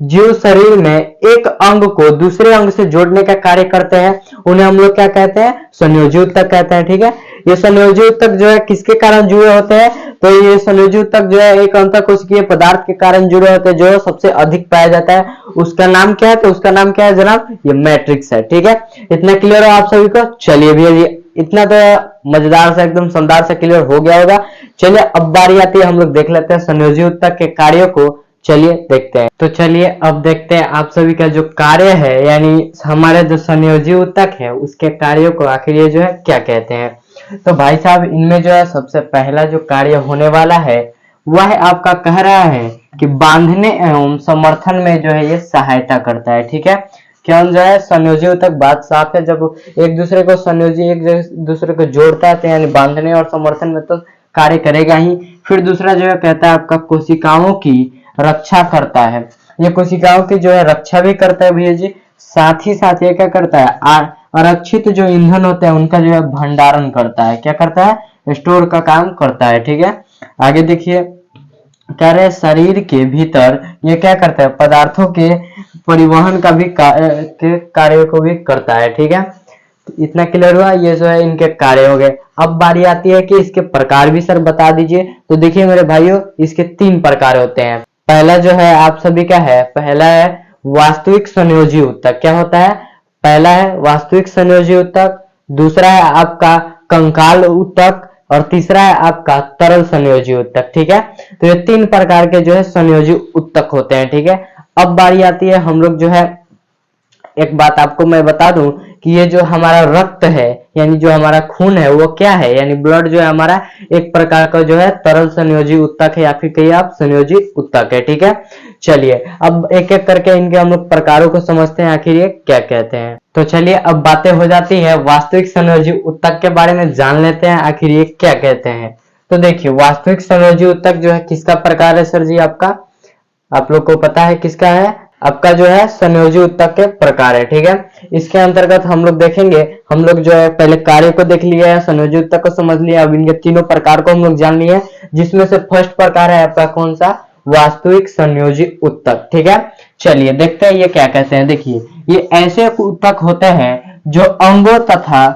जीव शरीर में एक अंग को दूसरे अंग से जोड़ने का कार्य करते हैं उन्हें हम लोग क्या कहते हैं, संयोजी ऊतक कहते हैं। ठीक है, ये संयोजी ऊतक जो है किसके कारण जुड़े होते हैं, तो ये संयोजी ऊतक जो है एक अंतःकोशिकीय पदार्थ के कारण जुड़े होते हैं जो सबसे अधिक पाया जाता है। उसका नाम क्या है, तो उसका नाम क्या है जनाब, ये मैट्रिक्स है। ठीक है, इतना क्लियर हो आप सभी को। चलिए भैया ये इतना तो मजेदार से एकदम शानदार से क्लियर हो गया होगा। चलिए अब बारी आती है, हम लोग देख लेते हैं संयोजी ऊतक के कार्यों को। चलिए देखते हैं। तो चलिए अब देखते हैं आप सभी का जो कार्य है, यानी हमारे जो संयोजी ऊतक है उसके कार्यों को आखिर ये जो है क्या कहते हैं। तो भाई साहब इनमें जो है सबसे पहला जो कार्य होने वाला है वह आपका कह रहा है कि बांधने एवं समर्थन में जो है ये सहायता करता है। ठीक है, क्यों जो है संयोजी ऊतक, बात साफ है, जब एक दूसरे को संयोजी एक दूसरे को जोड़ता है तो यानी बांधने और समर्थन में तो कार्य करेगा ही। फिर दूसरा जो है कहता है आपका कोशिकाओं की रक्षा करता है, ये कोशिकाओं की जो है रक्षा भी करता है भैया जी। साथ ही साथ ये क्या करता है, आरक्षित जो ईंधन होते हैं उनका जो है भंडारण करता है, क्या करता है, स्टोर का काम करता है। ठीक है, आगे देखिए कह रहे शरीर के भीतर ये क्या करता है, पदार्थों के परिवहन का भी कार्य को भी करता है। ठीक है, इतना क्लियर हुआ, ये जो है इनके कार्य हो गए। अब बारी आती है कि इसके प्रकार भी सर बता दीजिए। तो देखिए मेरे भाइयों इसके 3 प्रकार होते हैं। पहला जो है आप सभी का है, पहला है वास्तविक संयोजी ऊतक। क्या होता है, पहला है वास्तविक संयोजी ऊतक, दूसरा है आपका कंकाल ऊतक, और तीसरा है आपका तरल संयोजी ऊतक। ठीक है, तो ये 3 प्रकार के जो है संयोजी ऊतक होते हैं। ठीक है, अब बारी आती है हम लोग जो है, एक बात आपको मैं बता दूं कि ये जो हमारा रक्त है यानी जो हमारा खून है वो क्या है, यानी ब्लड जो है हमारा एक प्रकार का जो है तरल संयोजी ऊतक है, या फिर कहिए आप संयोजी ऊतक है। ठीक है, चलिए अब एक एक करके इनके हम लोग प्रकारों को समझते हैं आखिर ये क्या कहते हैं। तो चलिए अब बातें हो जाती है वास्तविक संयोजी ऊतक के बारे में, जान लेते हैं आखिर ये क्या कहते हैं। तो देखिए वास्तविक संयोजी ऊतक जो है किसका प्रकार है सर जी, आपका आप लोग को पता है किसका है, आपका जो है संयोजी ऊतक के प्रकार है। ठीक है, इसके अंतर्गत हम लोग देखेंगे, हम लोग जो है पहले कार्य को देख लिया है, संयोजी ऊतक को समझ लिया, अब इनके तीनों प्रकार को हम लोग जान लिए, जिसमें से फर्स्ट प्रकार है आपका कौन सा, वास्तविक संयोजी ऊतक। ठीक है, चलिए देखते हैं ये क्या कहते हैं। देखिए ये ऐसे ऊतक होते हैं जो अंगों तथा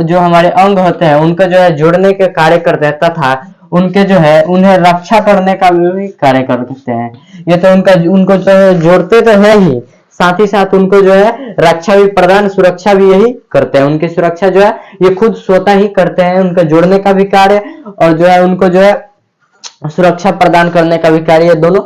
जो हमारे अंग होते हैं उनको जो है जोड़ने के कार्य करते हैं, तथा उनके जो है उन्हें रक्षा करने का भी कार्य करते हैं। ये तो उनको जो है जोड़ते तो है ही, साथ ही साथ उनको जो है रक्षा भी प्रदान, सुरक्षा भी यही करते हैं। उनकी सुरक्षा जो है ये खुद स्वतः ही करते हैं, उनका जोड़ने का भी कार्य और जो है उनको जो है सुरक्षा प्रदान करने का भी कार्य ये दोनों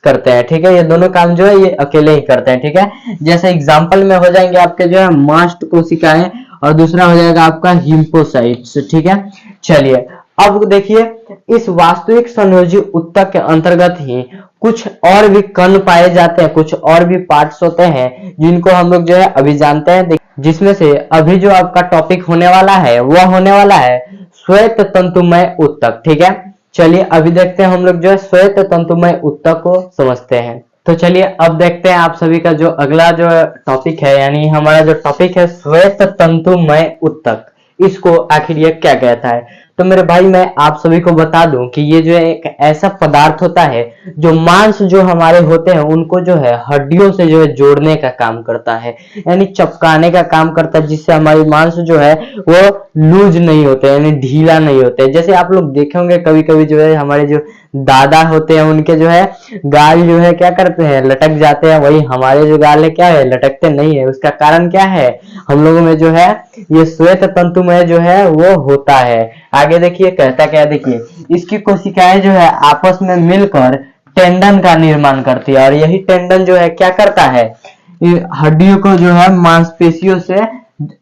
करते हैं। ठीक है, ये दोनों काम जो है ये अकेले ही करते हैं। ठीक है, जैसे एग्जाम्पल में हो जाएंगे आपके जो है मास्ट कोशिकाएं, और दूसरा हो जाएगा आपका हिम्पोसाइट्स। ठीक है, चलिए अब देखिए इस वास्तविक संयोजी ऊतक के अंतर्गत ही कुछ और भी कण पाए जाते हैं, कुछ और भी पार्ट्स होते हैं जिनको हम लोग जो है अभी जानते हैं, जिसमें से अभी जो आपका टॉपिक होने वाला है वह होने वाला है श्वेत तंतुमय ऊतक। ठीक है, चलिए अभी देखते हैं हम लोग जो है श्वेत तंतुमय ऊतक को समझते हैं। तो चलिए अब देखते हैं आप सभी का जो अगला जो टॉपिक है, यानी हमारा जो टॉपिक है श्वेत तंतुमय ऊतक, इसको आखिर ये क्या कहता है। तो मेरे भाई मैं आप सभी को बता दूं कि ये जो है एक ऐसा पदार्थ होता है जो मांस जो हमारे होते हैं उनको जो है हड्डियों से जो है जोड़ने का काम करता है, यानी चपकाने का काम करता है, जिससे हमारी मांस जो है वो लूज नहीं होते, यानी ढीला नहीं होते। जैसे आप लोग देखे होंगे कभी कभी जो है हमारे जो दादा होते हैं उनके जो है गाल जो है क्या करते हैं, लटक जाते हैं, वही हमारे जो गाल है क्या है, लटकते नहीं है। उसका कारण क्या है, हम लोगों में जो है ये श्वेत तंतु में जो है वो होता है। आगे देखिए कहता क्या है, देखिए इसकी कोशिकाएं जो है आपस में मिलकर टेंडन का निर्माण करती है, और यही टेंडन जो है क्या करता है, हड्डियों को जो है मांसपेशियों से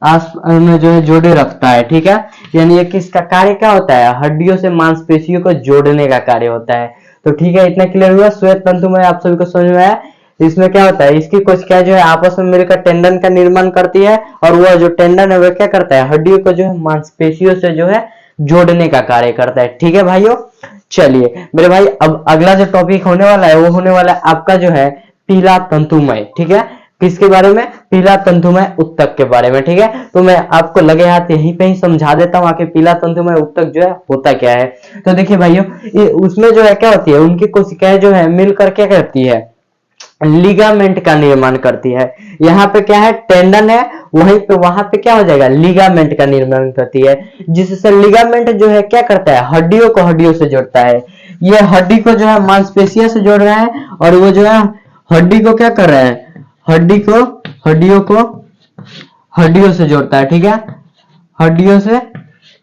आस में जो है जोड़े रखता है, ठीक है। यानी ये किसका कार्य क्या होता है, हड्डियों से मांसपेशियों को जोड़ने का कार्य होता है। तो ठीक है, इतना क्लियर हुआ। श्वेत तंतु में आप सभी को समझ में आया। इसमें क्या होता है, इसकी कोशिकाएं जो है आपस में मिलकर टेंडन का निर्माण करती है, और वह जो टेंडन है वह क्या करता है, हड्डियों को जो है मांसपेशियों से जो है जोड़ने का कार्य करता है। ठीक है भाइयों, चलिए मेरे भाई, अब अगला जो टॉपिक होने वाला है वो होने वाला है आपका जो है पीला तंतुमय। ठीक है, किसके बारे में, पीला तंतुमय उत्तक के बारे में। ठीक है, तो मैं आपको लगे हाथ यहीं पे ही समझा देता हूँ आके पीला तंतुमय उत्तक जो है होता क्या है। तो देखिए भाइयों, उसमें जो है क्या होती है, उनकी कोशिकाएं जो है मिलकर क्या करती है, लिगामेंट का निर्माण करती है। यहाँ पे क्या है, टेंडन है, वहीं पे वहां पे क्या हो जाएगा, लिगामेंट का निर्माण करती है, जिससे लिगामेंट जो है क्या करता है, हड्डियों को हड्डियों से जोड़ता है। ये हड्डी को जो है मांसपेशियों से जोड़ रहा है, और वो जो है हड्डी को क्या कर रहा है, हड्डियों को हड्डियों से जोड़ता है। ठीक है, हड्डियों से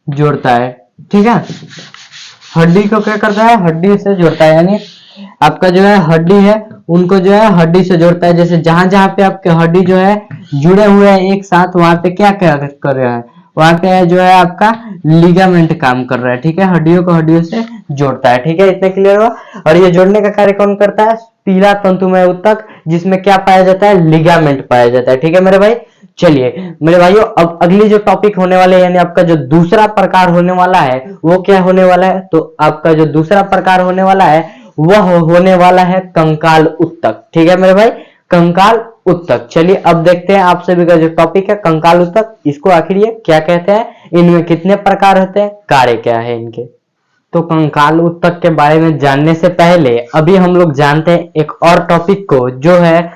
जोड़ता है। ठीक है, हड्डी को क्या करता है, हड्डी से जोड़ता है, यानी आपका जो है हड्डी है उनको जो है हड्डी से जोड़ता है। जैसे जहां जहां पे आपके हड्डी जो है जुड़े हुए हैं एक साथ, वहां पे क्या क्या कर रहा है, वहां पे जो है आपका लिगामेंट काम कर रहा है। ठीक है, हड्डियों को हड्डियों से जोड़ता है। ठीक है, इतना क्लियर हुआ। और ये जोड़ने का कार्य कौन करता है, पीला तंतुमय उत्तक, जिसमें क्या पाया जाता है, लिगामेंट पाया जाता है। ठीक है मेरे भाई, चलिए मेरे भाइयों, अब अगली जो टॉपिक होने वाले यानी आपका जो दूसरा प्रकार होने वाला है वो क्या होने वाला है, तो आपका जो दूसरा प्रकार होने वाला है वह होने वाला है कंकाल उत्तक। ठीक है मेरे भाई, कंकाल उत्तक। चलिए अब देखते हैं आप सभी का जो टॉपिक है कंकाल उत्तक, इसको आखिर ये क्या कहते हैं, इनमें कितने प्रकार होते हैं, कार्य क्या है इनके। तो कंकाल उत्तक के बारे में जानने से पहले अभी हम लोग जानते हैं एक और टॉपिक को, जो है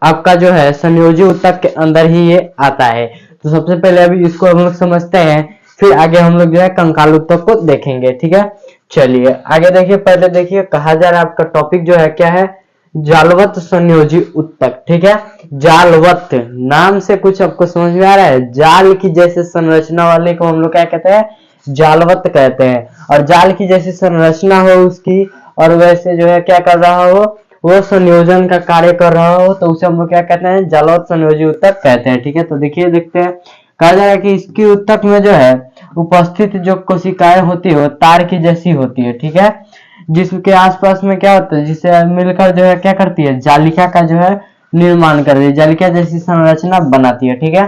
आपका जो है संयोजी उत्तक के अंदर ही ये आता है। तो सबसे पहले अभी इसको हम लोग समझते हैं, फिर आगे हम लोग जो है कंकाल उत्तक को देखेंगे। ठीक है, चलिए आगे देखिए। पहले देखिए कहा जा रहा है आपका टॉपिक जो है क्या है, जालवत संयोजी उत्तक। ठीक है, जालवत नाम से कुछ आपको समझ में आ रहा है, जाल की जैसे संरचना वाले को हम लोग क्या कहते हैं, जालवत कहते हैं। और जाल की जैसी संरचना हो उसकी, और वैसे जो है क्या कर रहा हो, वो संयोजन का कार्य कर रहा हो, तो उसे हम लोग क्या कहते हैं, जालवत संयोजी उत्तक कहते हैं। ठीक है, तो देखिए देखते हैं। कहा जा रहा है कि इसकी उत्तक में जो है उपस्थित जो कोशिकाएं होती है वो तार की जैसी होती है। ठीक है, जिसके आसपास में क्या होता है, जिसे मिलकर जो है क्या करती है, जालिका का जो है निर्माण करती है, जालिका जैसी संरचना बनाती है। ठीक है,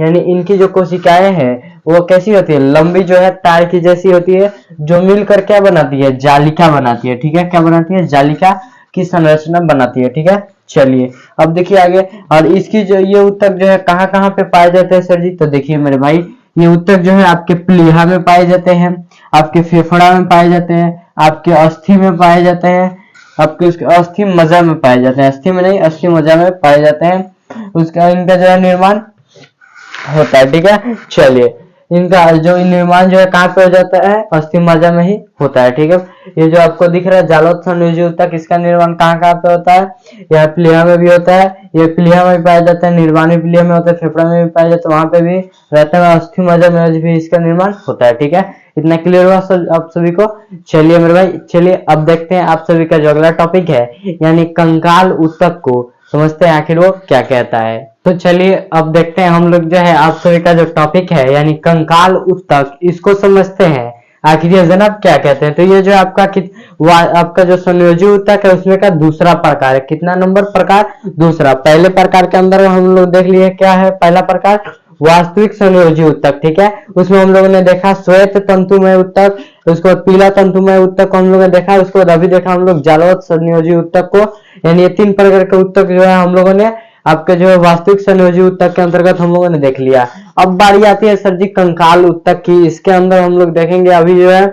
यानी इनकी जो कोशिकाएं हैं वो कैसी होती है, लंबी जो है तार की जैसी होती है, जो मिलकर क्या बनाती है, जालिका बनाती है। ठीक है, क्या बनाती है, जालिका की संरचना बनाती है। ठीक है, चलिए अब देखिए आगे। और इसकी जो ये उत्तक जो है कहाँ कहाँ पे पाए जाते हैं सर जी, तो देखिए मेरे भाई, ये उत्तक जो है आपके प्लीहा में पाए जाते हैं, आपके फेफड़ा में पाए जाते हैं, आपके अस्थि में पाए जाते हैं, आपके उसके अस्थि मज्जा में पाए जाते हैं, अस्थि में नहीं अस्थि मज्जा में पाए जाते हैं। उसका इनका जो है निर्माण होता है। ठीक है, चलिए इनका जो निर्माण जो है कहाँ पे हो जाता है, अस्थि मज्जा में ही होता है। ठीक है, ये जो आपको दिख रहा है जालवत संयोजी उत्तक, इसका निर्माण कहाँ कहाँ पे होता है, यह प्लीहा में भी होता है, ये प्लीहा में भी पाया जाता है, निर्वाणी प्लीहा में होता है, फेफड़ा में भी पाया जाता है, वहां पे भी रहता है, अस्थि मज्जा में भी इसका निर्माण होता है। ठीक है, इतना क्लियर हुआ आप सभी को। चलिए मेरे भाई, चलिए अब देखते हैं आप सभी का जो अगला टॉपिक है, यानी कंकाल उत्तक को समझते हैं आखिर वो क्या कहता है। तो चलिए अब देखते हैं हम लोग जो है आप सभी का जो टॉपिक है यानी कंकाल उत्तक, इसको समझते हैं आखिर ये जनाब क्या कहते हैं। तो ये जो आपका जो संयोजी उत्तक है उसमें का दूसरा प्रकार है, कितना नंबर प्रकार, दूसरा। पहले प्रकार के अंदर हम लोग देख लिए क्या है, पहला प्रकार वास्तविक संयोजी उत्तक। ठीक है, उसमें हम लोगों ने देखा श्वेत तंतुमय उत्तक, उसको पीला तंतुमय उत्तक को हम लोगों ने देखा, उसको अभी देखा हम लोग जालवत संयोजी उत्तक को। यानी ये तीन प्रकार के उत्तक जो है हम लोगों ने आपके जो है वास्तविक संयोजी उत्तक के अंतर्गत हम लोगों ने देख लिया। अब बारी आती है सर जी कंकाल उत्तक की, इसके अंदर हम लोग देखेंगे अभी जो है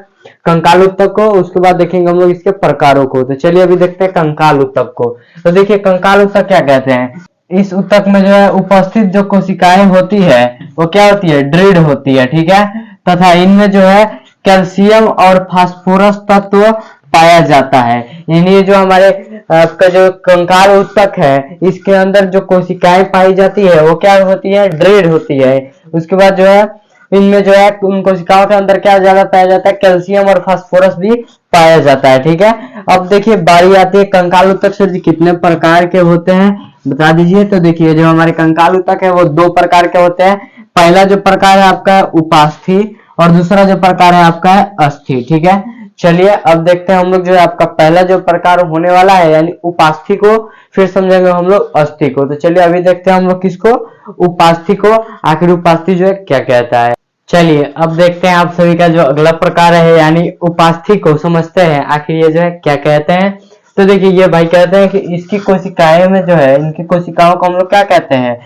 कंकाल उत्तक को, उसके बाद देखेंगे हम लोग इसके प्रकारों को। तो चलिए अभी देखते हैं कंकाल उत्तक को। तो देखिए कंकाल उत्तक क्या कहते हैं, इस उत्तक में जो है उपस्थित जो कोशिकाएं होती है वो क्या होती है, दृढ़ होती है। ठीक है, तथा इनमें जो है कैल्शियम और फास्फोरस तत्व पाया जाता है। यानी जो हमारे आपका जो कंकाल उत्तक है इसके अंदर जो कोशिकाएं पाई जाती है वो क्या होती है, दृढ़ होती है। उसके बाद जो है इनमें जो है उन कोशिकाओं के अंदर क्या ज्यादा पाया जाता है, कैल्शियम और फास्फोरस भी पाया जाता है। ठीक है, अब देखिए बारी आती है कंकाल उत्तक सर जी कितने प्रकार के होते हैं। बता दीजिए। तो देखिए जो हमारे कंकाल ऊतक है वो दो प्रकार के होते हैं। पहला जो प्रकार है आपका उपास्थि और दूसरा जो प्रकार है आपका है अस्थि। ठीक है, चलिए अब देखते हैं हम लोग जो है आपका पहला जो प्रकार होने वाला है यानी उपास्थि को, फिर समझेंगे हम लोग अस्थि को। तो चलिए अभी देखते हैं हम लोग किसको, उपास्थि को। आखिर उपास्थि जो है क्या कहता है। चलिए अब देखते हैं आप सभी का जो अगला प्रकार है यानी उपास्थि को समझते हैं आखिर ये जो है क्या कहते हैं। तो देखिए ये भाई कहते हैं कि इसकी कोशिकाएं में जो है, इनकी कोशिकाओं को हम लोग क्या कहते हैं,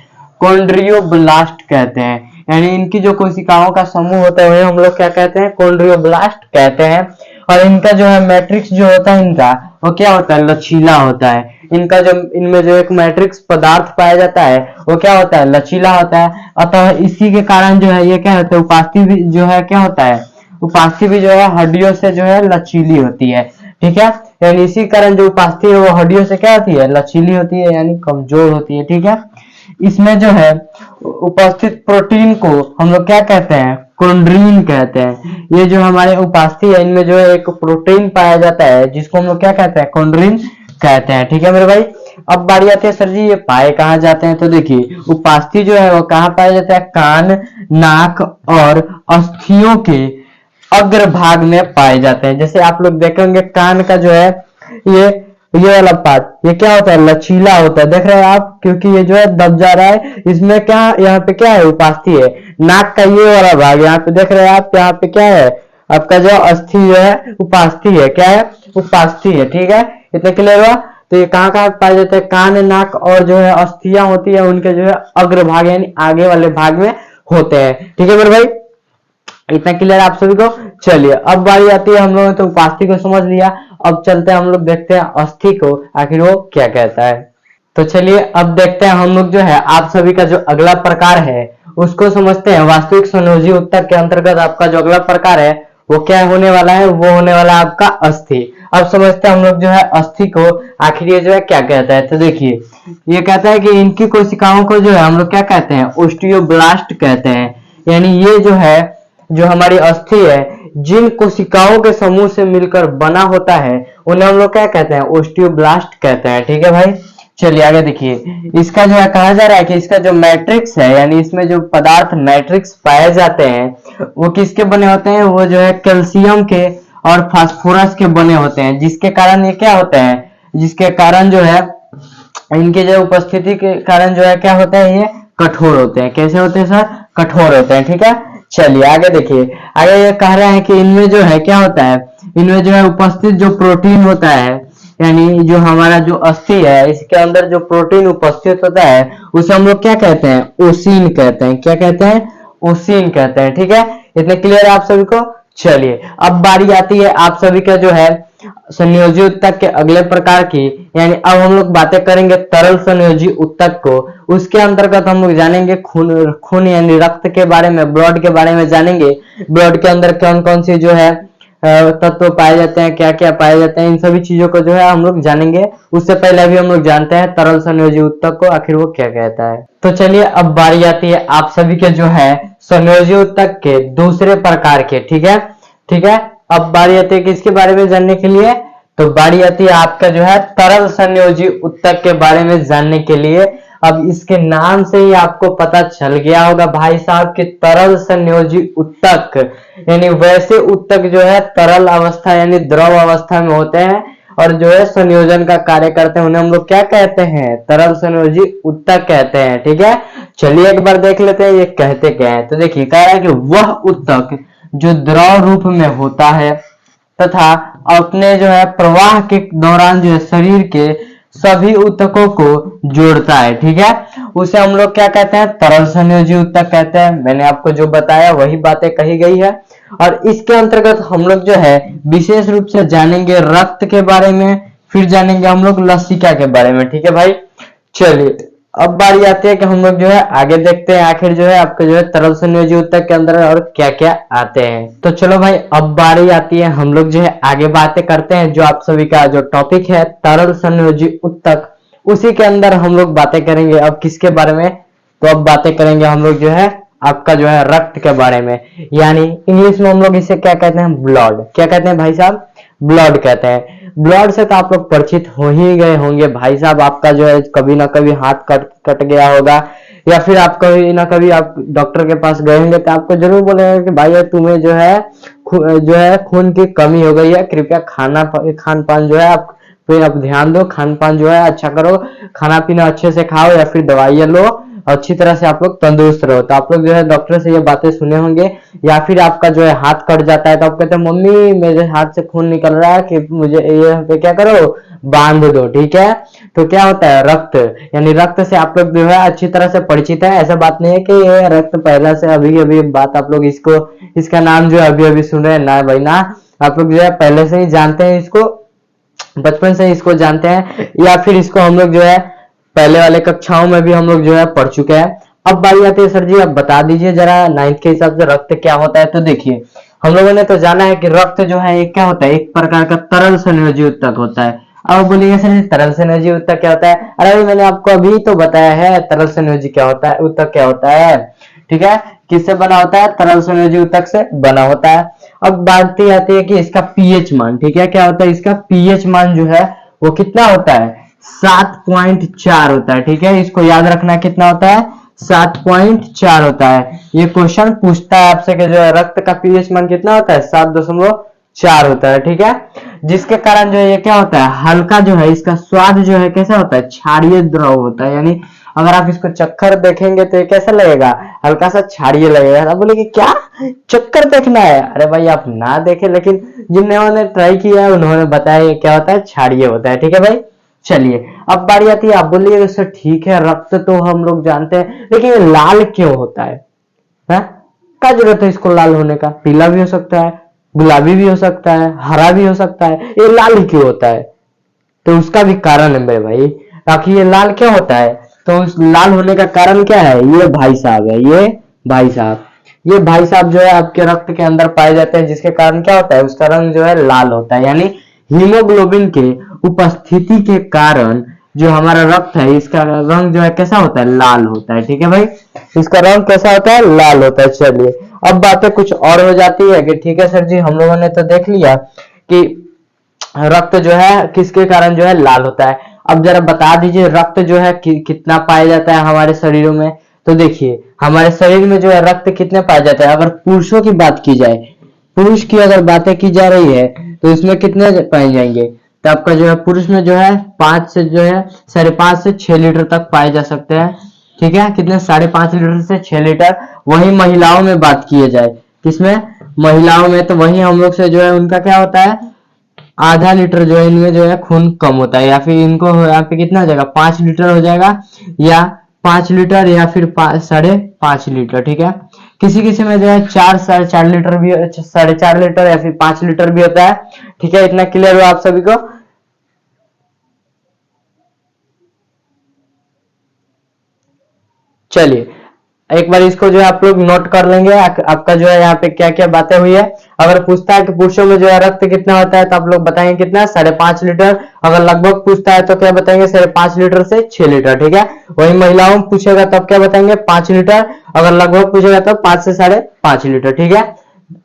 कॉन्ड्रियोब्लास्ट कहते हैं। यानी इनकी जो कोशिकाओं का समूह होता है हम लोग क्या कहते हैं, कॉन्ड्रियोब्लास्ट कहते हैं। और इनका जो है मैट्रिक्स जो होता है इनका, वो क्या होता है, लचीला होता है। इनका जो, इनमें जो एक मैट्रिक्स पदार्थ पाया जाता है वो क्या होता है, लचीला होता है। अतः इसी के कारण जो है ये क्या होता है, उपास्थि भी जो है क्या होता है, उपास्थि भी जो है हड्डियों से जो है लचीली होती है। ठीक है, यानी इसी कारण जो उपास्थि है वो हड्डियों से क्या होती है, लचीली होती है, यानी कमजोर होती है। ठीक है, इसमें जो है उपस्थित प्रोटीन को हम लोग क्या कहते हैं, कोंड्रीन कहते हैं। ये जो हमारे उपास्थि है इनमें जो है एक प्रोटीन पाया जाता है जिसको हम लोग क्या कहते हैं, कोंड्रीन कहते हैं। ठीक है मेरे भाई, अब बारी आती है सर जी ये पाए कहाँ जाते हैं। तो देखिए उपास्थि जो है वो कहाँ पाया जाता है, कान, नाक और अस्थियों के अग्रभाग में पाए जाते हैं। जैसे आप लोग देखेंगे कान का जो है ये वाला पार्ट ये क्या होता है, लचीला होता है, देख रहे हैं आप, क्योंकि ये जो है दब जा रहा है। इसमें क्या, यहाँ पे क्या है, उपास्थि है। नाक का ये वाला भाग यहाँ पे देख रहे हैं आप, यहाँ पे क्या है आपका जो अस्थि जो है उपास्थि है, क्या है, उपास्थि है। ठीक है, इतना क्लियर हुआ। तो ये कहाँ कहाँ पाए जाते हैं, कान, नाक और जो है अस्थियां होती है उनके जो है अग्रभाग यानी आगे वाले भाग में होते हैं। ठीक है मेरे भाई, इतना क्लियर आप सभी को। चलिए अब बारी आती है, हम लोगों ने तो उपास्थि को समझ लिया, अब चलते हैं हम लोग देखते हैं अस्थि को आखिर वो क्या कहता है। तो चलिए अब देखते हैं हम लोग जो है आप सभी का जो अगला प्रकार है उसको समझते हैं। वास्तविक संयोजी ऊतक के अंतर्गत आपका जो अगला प्रकार है वो क्या होने वाला है, वो होने वाला है आपका अस्थि। अब समझते हैं हम लोग जो है अस्थि को आखिर ये जो है क्या कहता है। तो देखिए ये कहता है कि इनकी कोशिकाओं को जो है हम लोग क्या कहते हैं, ओस्टियोब्लास्ट कहते हैं। यानी ये जो है, जो हमारी अस्थि है, जिन कोशिकाओं के समूह से मिलकर बना होता है उन्हें हम लोग क्या कहते हैं, ओस्टियोब्लास्ट कहते हैं। ठीक है भाई, चलिए आगे देखिए। इसका जो है कहा जा रहा है कि इसका जो मैट्रिक्स है यानी इसमें जो पदार्थ मैट्रिक्स पाए जाते हैं वो किसके बने होते हैं, वो जो है कैल्शियम के और फास्फोरस के बने होते हैं। जिसके कारण ये क्या होता है, जिसके कारण जो है इनके जो उपस्थिति के कारण जो है क्या होता है, ये कठोर होते हैं। कैसे होते हैं सर, कठोर होते हैं। ठीक है, चलिए आगे देखिए। आगे ये कह रहे हैं कि इनमें जो है क्या होता है, इनमें जो है उपस्थित जो प्रोटीन होता है यानी जो हमारा जो अस्थि है इसके अंदर जो प्रोटीन उपस्थित होता है उसे हम लोग क्या कहते हैं, ओसिन कहते हैं। क्या कहते हैं, ओसिन कहते हैं। ठीक है, इतने क्लियर है आप सभी को। चलिए अब बारी आती है आप सभी का जो है संयोजी ऊतक के अगले प्रकार की, यानी अब हम लोग बातें करेंगे तरल संयोजी ऊतक को। उसके अंतर्गत हम लोग जानेंगे खून यानी रक्त के बारे में, ब्लड के बारे में जानेंगे। ब्लड के अंदर कौन कौन सी जो है तत्व पाए जाते हैं, क्या क्या पाए जाते हैं, इन सभी चीजों को जो है हम लोग जानेंगे। उससे पहले अभी हम लोग जानते हैं तरल संयोजी ऊतक को आखिर वो क्या कहता है। तो चलिए अब बारी आती है आप सभी के जो है संयोजी ऊतक के दूसरे प्रकार के। ठीक है, ठीक है, अब बारी आती है किसके बारे में जानने के लिए, तो बारी आती है आपका जो है तरल संयोजी ऊतक के बारे में जानने के लिए। अब इसके नाम से ही आपको पता चल गया होगा भाई साहब कि तरल संयोजी ऊतक यानी वैसे ऊतक जो है तरल अवस्था यानी द्रव अवस्था में होते हैं और जो है संयोजन का कार्य करते हैं, उन्हें हम लोग क्या कहते हैं, तरल संयोजी ऊतक कहते हैं। ठीक है, चलिए एक बार देख लेते हैं ये कहते क्या है। तो देखिए कह रहा है कि वह ऊतक जो द्रव रूप में होता है तथा अपने जो है प्रवाह के दौरान जो है शरीर के सभी ऊतकों को जोड़ता है। ठीक है, उसे हम लोग क्या कहते हैं, तरल संयोजी ऊतक कहते हैं। मैंने आपको जो बताया वही बातें कही गई है। और इसके अंतर्गत हम लोग जो है विशेष रूप से जानेंगे रक्त के बारे में, फिर जानेंगे हम लोग लसिका के बारे में। ठीक है भाई, चलिए अब बारी आती है कि हम लोग जो है आगे देखते हैं आखिर जो है आपके जो है तरल संयोजी ऊतक के अंदर और क्या क्या आते हैं। तो चलो भाई अब बारी आती है हम लोग जो है आगे बातें करते हैं। जो आप सभी का जो टॉपिक है तरल संयोजी ऊतक, उसी के अंदर हम लोग बातें करेंगे अब किसके बारे में, तो अब बातें करेंगे हम लोग जो है आपका जो है रक्त के बारे में, यानी इंग्लिश में हम लोग इसे क्या कहते हैं, ब्लड। क्या कहते हैं भाई साहब, ब्लड कहते हैं। ब्लड से तो आप लोग परिचित हो ही गए होंगे भाई साहब। आपका जो है कभी ना कभी हाथ कट गया होगा, या फिर आप कभी ना कभी आप डॉक्टर के पास गए होंगे तो आपको जरूर बोलेंगे कि भाई तुम्हें जो है खून की कमी हो गई है, कृपया खान पान जो है आप पे आप ध्यान दो, खान पान जो है अच्छा करो, खाना पीना अच्छे से खाओ, या फिर दवाइयाँ लो, अच्छी तरह से आप लोग तंदुरुस्त रहो। तो आप लोग जो है डॉक्टर से ये बातें सुने होंगे। या फिर आपका जो है हाथ कट जाता है तो आप कहते हैं मम्मी मेरे हाथ से खून निकल रहा है, कि मुझे ये पे क्या करो, बांध दो, ठीक है। तो क्या होता है, रक्त, यानी रक्त से आप लोग जो है अच्छी तरह से परिचित है। ऐसा बात नहीं है कि ये रक्त पहला से अभी अभी बात आप लोग इसका नाम जो है अभी अभी सुन रहे हैं, ना भाई ना, आप लोग जो है पहले से ही जानते हैं इसको, बचपन से इसको जानते हैं, या फिर इसको हम लोग जो है पहले वाले कक्षाओं में भी हम लोग जो है पढ़ चुके हैं। अब बारी आती है, सर जी आप बता दीजिए जरा 9th के हिसाब से रक्त क्या होता है। तो देखिए हम लोगों ने तो जाना है कि रक्त जो है एक क्या होता है, एक प्रकार का तरल संयोजी ऊतक होता है। अब बोलिए सर जी तरल संयोजी ऊतक क्या होता है, अरे मैंने आपको अभी तो बताया है तरल संयोजी क्या होता है, ऊतक क्या होता है, ठीक है। किससे बना होता है, तरल संयोजी ऊतक से बना होता है। अब बात आती है कि इसका पीएच मान, ठीक है, क्या होता है, इसका पीएच मान जो है वो कितना होता है, 7.4 होता है, ठीक है। इसको याद रखना कितना होता है, 7.4 होता है। ये क्वेश्चन पूछता है आपसे कि जो है रक्त का पीएच मान कितना होता है, 7.4 होता है, ठीक है। जिसके कारण जो है ये क्या होता है, हल्का जो है इसका स्वाद जो है कैसा होता है, क्षारीय द्रव होता है। यानी अगर आप इसको चक्कर देखेंगे तो ये कैसा लगेगा, हल्का सा क्षारीय लगेगा। आप बोले कि क्या चक्कर देखना है, अरे भाई आप ना देखें, लेकिन जिन्होंने ट्राई किया है उन्होंने बताया ये क्या होता है, क्षारीय होता है, ठीक है भाई। चलिए अब बारी आती है, आप बोलिए सर ठीक है रक्त तो हम लोग जानते हैं, लेकिन ये लाल क्यों होता है, क्या जरूरत है इसको लाल होने का, पीला भी हो सकता है, गुलाबी भी हो सकता है, हरा भी हो सकता है, ये लाल ही क्यों होता है। तो उसका भी कारण है मेरे भाई, आखिर ये लाल क्यों होता है, तो उस लाल होने का कारण क्या है, ये भाई साहब है, ये भाई साहब, ये भाई साहब जो है आपके रक्त के अंदर पाए जाते हैं, जिसके कारण क्या होता है, उसका रंग जो है लाल होता है। यानी हीमोग्लोबिन के उपस्थिति के कारण जो हमारा रक्त है इसका रंग जो है कैसा होता है, लाल होता है, ठीक है भाई। इसका रंग कैसा होता है, लाल होता है। चलिए अब बातें कुछ और हो जाती है कि ठीक है सर जी हम लोगों ने तो देख लिया कि रक्त जो है किसके कारण जो है लाल होता है। अब जरा बता दीजिए रक्त जो है कितना पाया जाता है हमारे शरीरों में। तो देखिए हमारे शरीर में जो है रक्त कितने पाया जाते हैं, अगर पुरुषों की बात की जाए, पुरुष की अगर बातें की जा रही है तो इसमें कितने पाए जाएंगे, तो आपका जो है पुरुष में जो है 5 से जो है 5.5 से 6 लीटर तक पाए जा सकते हैं, ठीक है। कितने, 5.5 लीटर से 6 लीटर। वही महिलाओं में बात की जाए, किसमें, महिलाओं में, तो वही हम लोग से जो है उनका क्या होता है, आधा लीटर जो है इनमें जो है खून कम होता है, या फिर इनको यहाँ पे कितना हो जाएगा, 5 लीटर हो जाएगा, या 5 लीटर या फिर 5.5 लीटर, ठीक है। किसी किसी में जो है 4-4.5 लीटर भी, 4.5 लीटर या फिर 5 लीटर भी होता है, ठीक है। इतना क्लियर हुआ आप सभी को। चलिए एक बार इसको जो है आप लोग नोट कर लेंगे, आपका जो है यहाँ पे क्या क्या बातें हुई है। अगर पूछता है कि पुरुषों में जो है रक्त कितना होता है तो आप लोग बताएंगे कितना, 5.5 लीटर। अगर लगभग पूछता है तो क्या बताएंगे, 5.5 लीटर से 6 लीटर, ठीक है। वही महिलाओं में पूछेगा तब क्या बताएंगे, 5 लीटर। अगर लगभग पूछेगा तो 5 से 5.5 लीटर, ठीक है।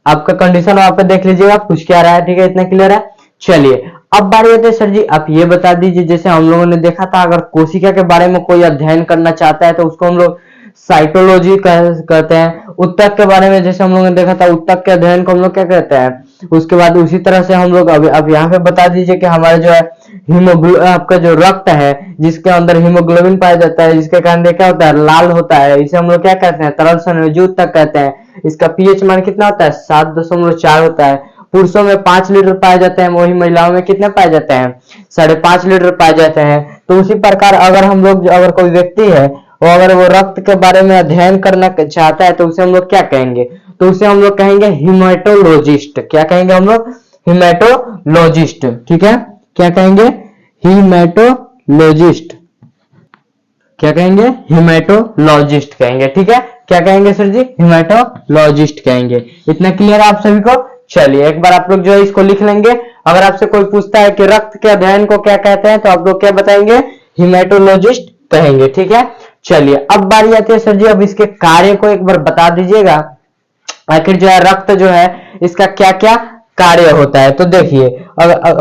आपका कंडीशन वहां पे देख लीजिएगा पूछ क्या रहा है, ठीक है, इतना क्लियर है। चलिए अब बारी आती है, सर जी आप ये बता दीजिए, जैसे हम लोगों ने देखा था अगर कोशिका के बारे में कोई अध्ययन करना चाहता है तो उसको हम लोग साइटोलॉजी कहते हैं। ऊतक के बारे में जैसे हम लोगों ने देखा था, ऊतक के अध्ययन को हम लोग क्या कहते हैं। उसके बाद उसी तरह से हम लोग अब यहाँ पे बता दीजिए कि हमारे जो है आपका जो रक्त है जिसके अंदर हीमोग्लोबिन पाया जाता है, जिसके कारण क्या होता है, लाल होता है, इसे हम लोग क्या कहते हैं, तरल संयोजी ऊतक कहते हैं। इसका पीएच मान कितना होता है, 7.4 होता है। पुरुषों में 5 लीटर पाए जाते हैं, वही महिलाओं में कितने पाए जाते हैं, 5.5 लीटर पाए जाते हैं। तो उसी प्रकार अगर हम लोग, अगर कोई व्यक्ति है और अगर वो रक्त के बारे में अध्ययन करना चाहता है तो उसे हम लोग क्या कहेंगे, तो उसे हम लोग कहेंगे हीमेटोलॉजिस्ट। क्या कहेंगे हम लोग, हीमेटोलॉजिस्ट, ठीक है। क्या कहेंगे, हीमेटोलॉजिस्ट। क्या कहेंगे, हीमेटोलॉजिस्ट कहेंगे, ठीक है। क्या कहेंगे सर जी, हीमेटोलॉजिस्ट कहेंगे। इतना क्लियर है आप सभी को। चलिए एक बार आप लोग जो है इसको लिख लेंगे। अगर आपसे कोई पूछता है कि रक्त के अध्ययन को क्या कहते हैं तो आप लोग क्या बताएंगे, हीमेटोलॉजिस्ट कहेंगे, ठीक है। चलिए अब बारी आती है सर जी, अब इसके कार्य को एक बार बता दीजिएगा, आखिर जो है रक्त जो है इसका क्या क्या कार्य होता है। तो देखिए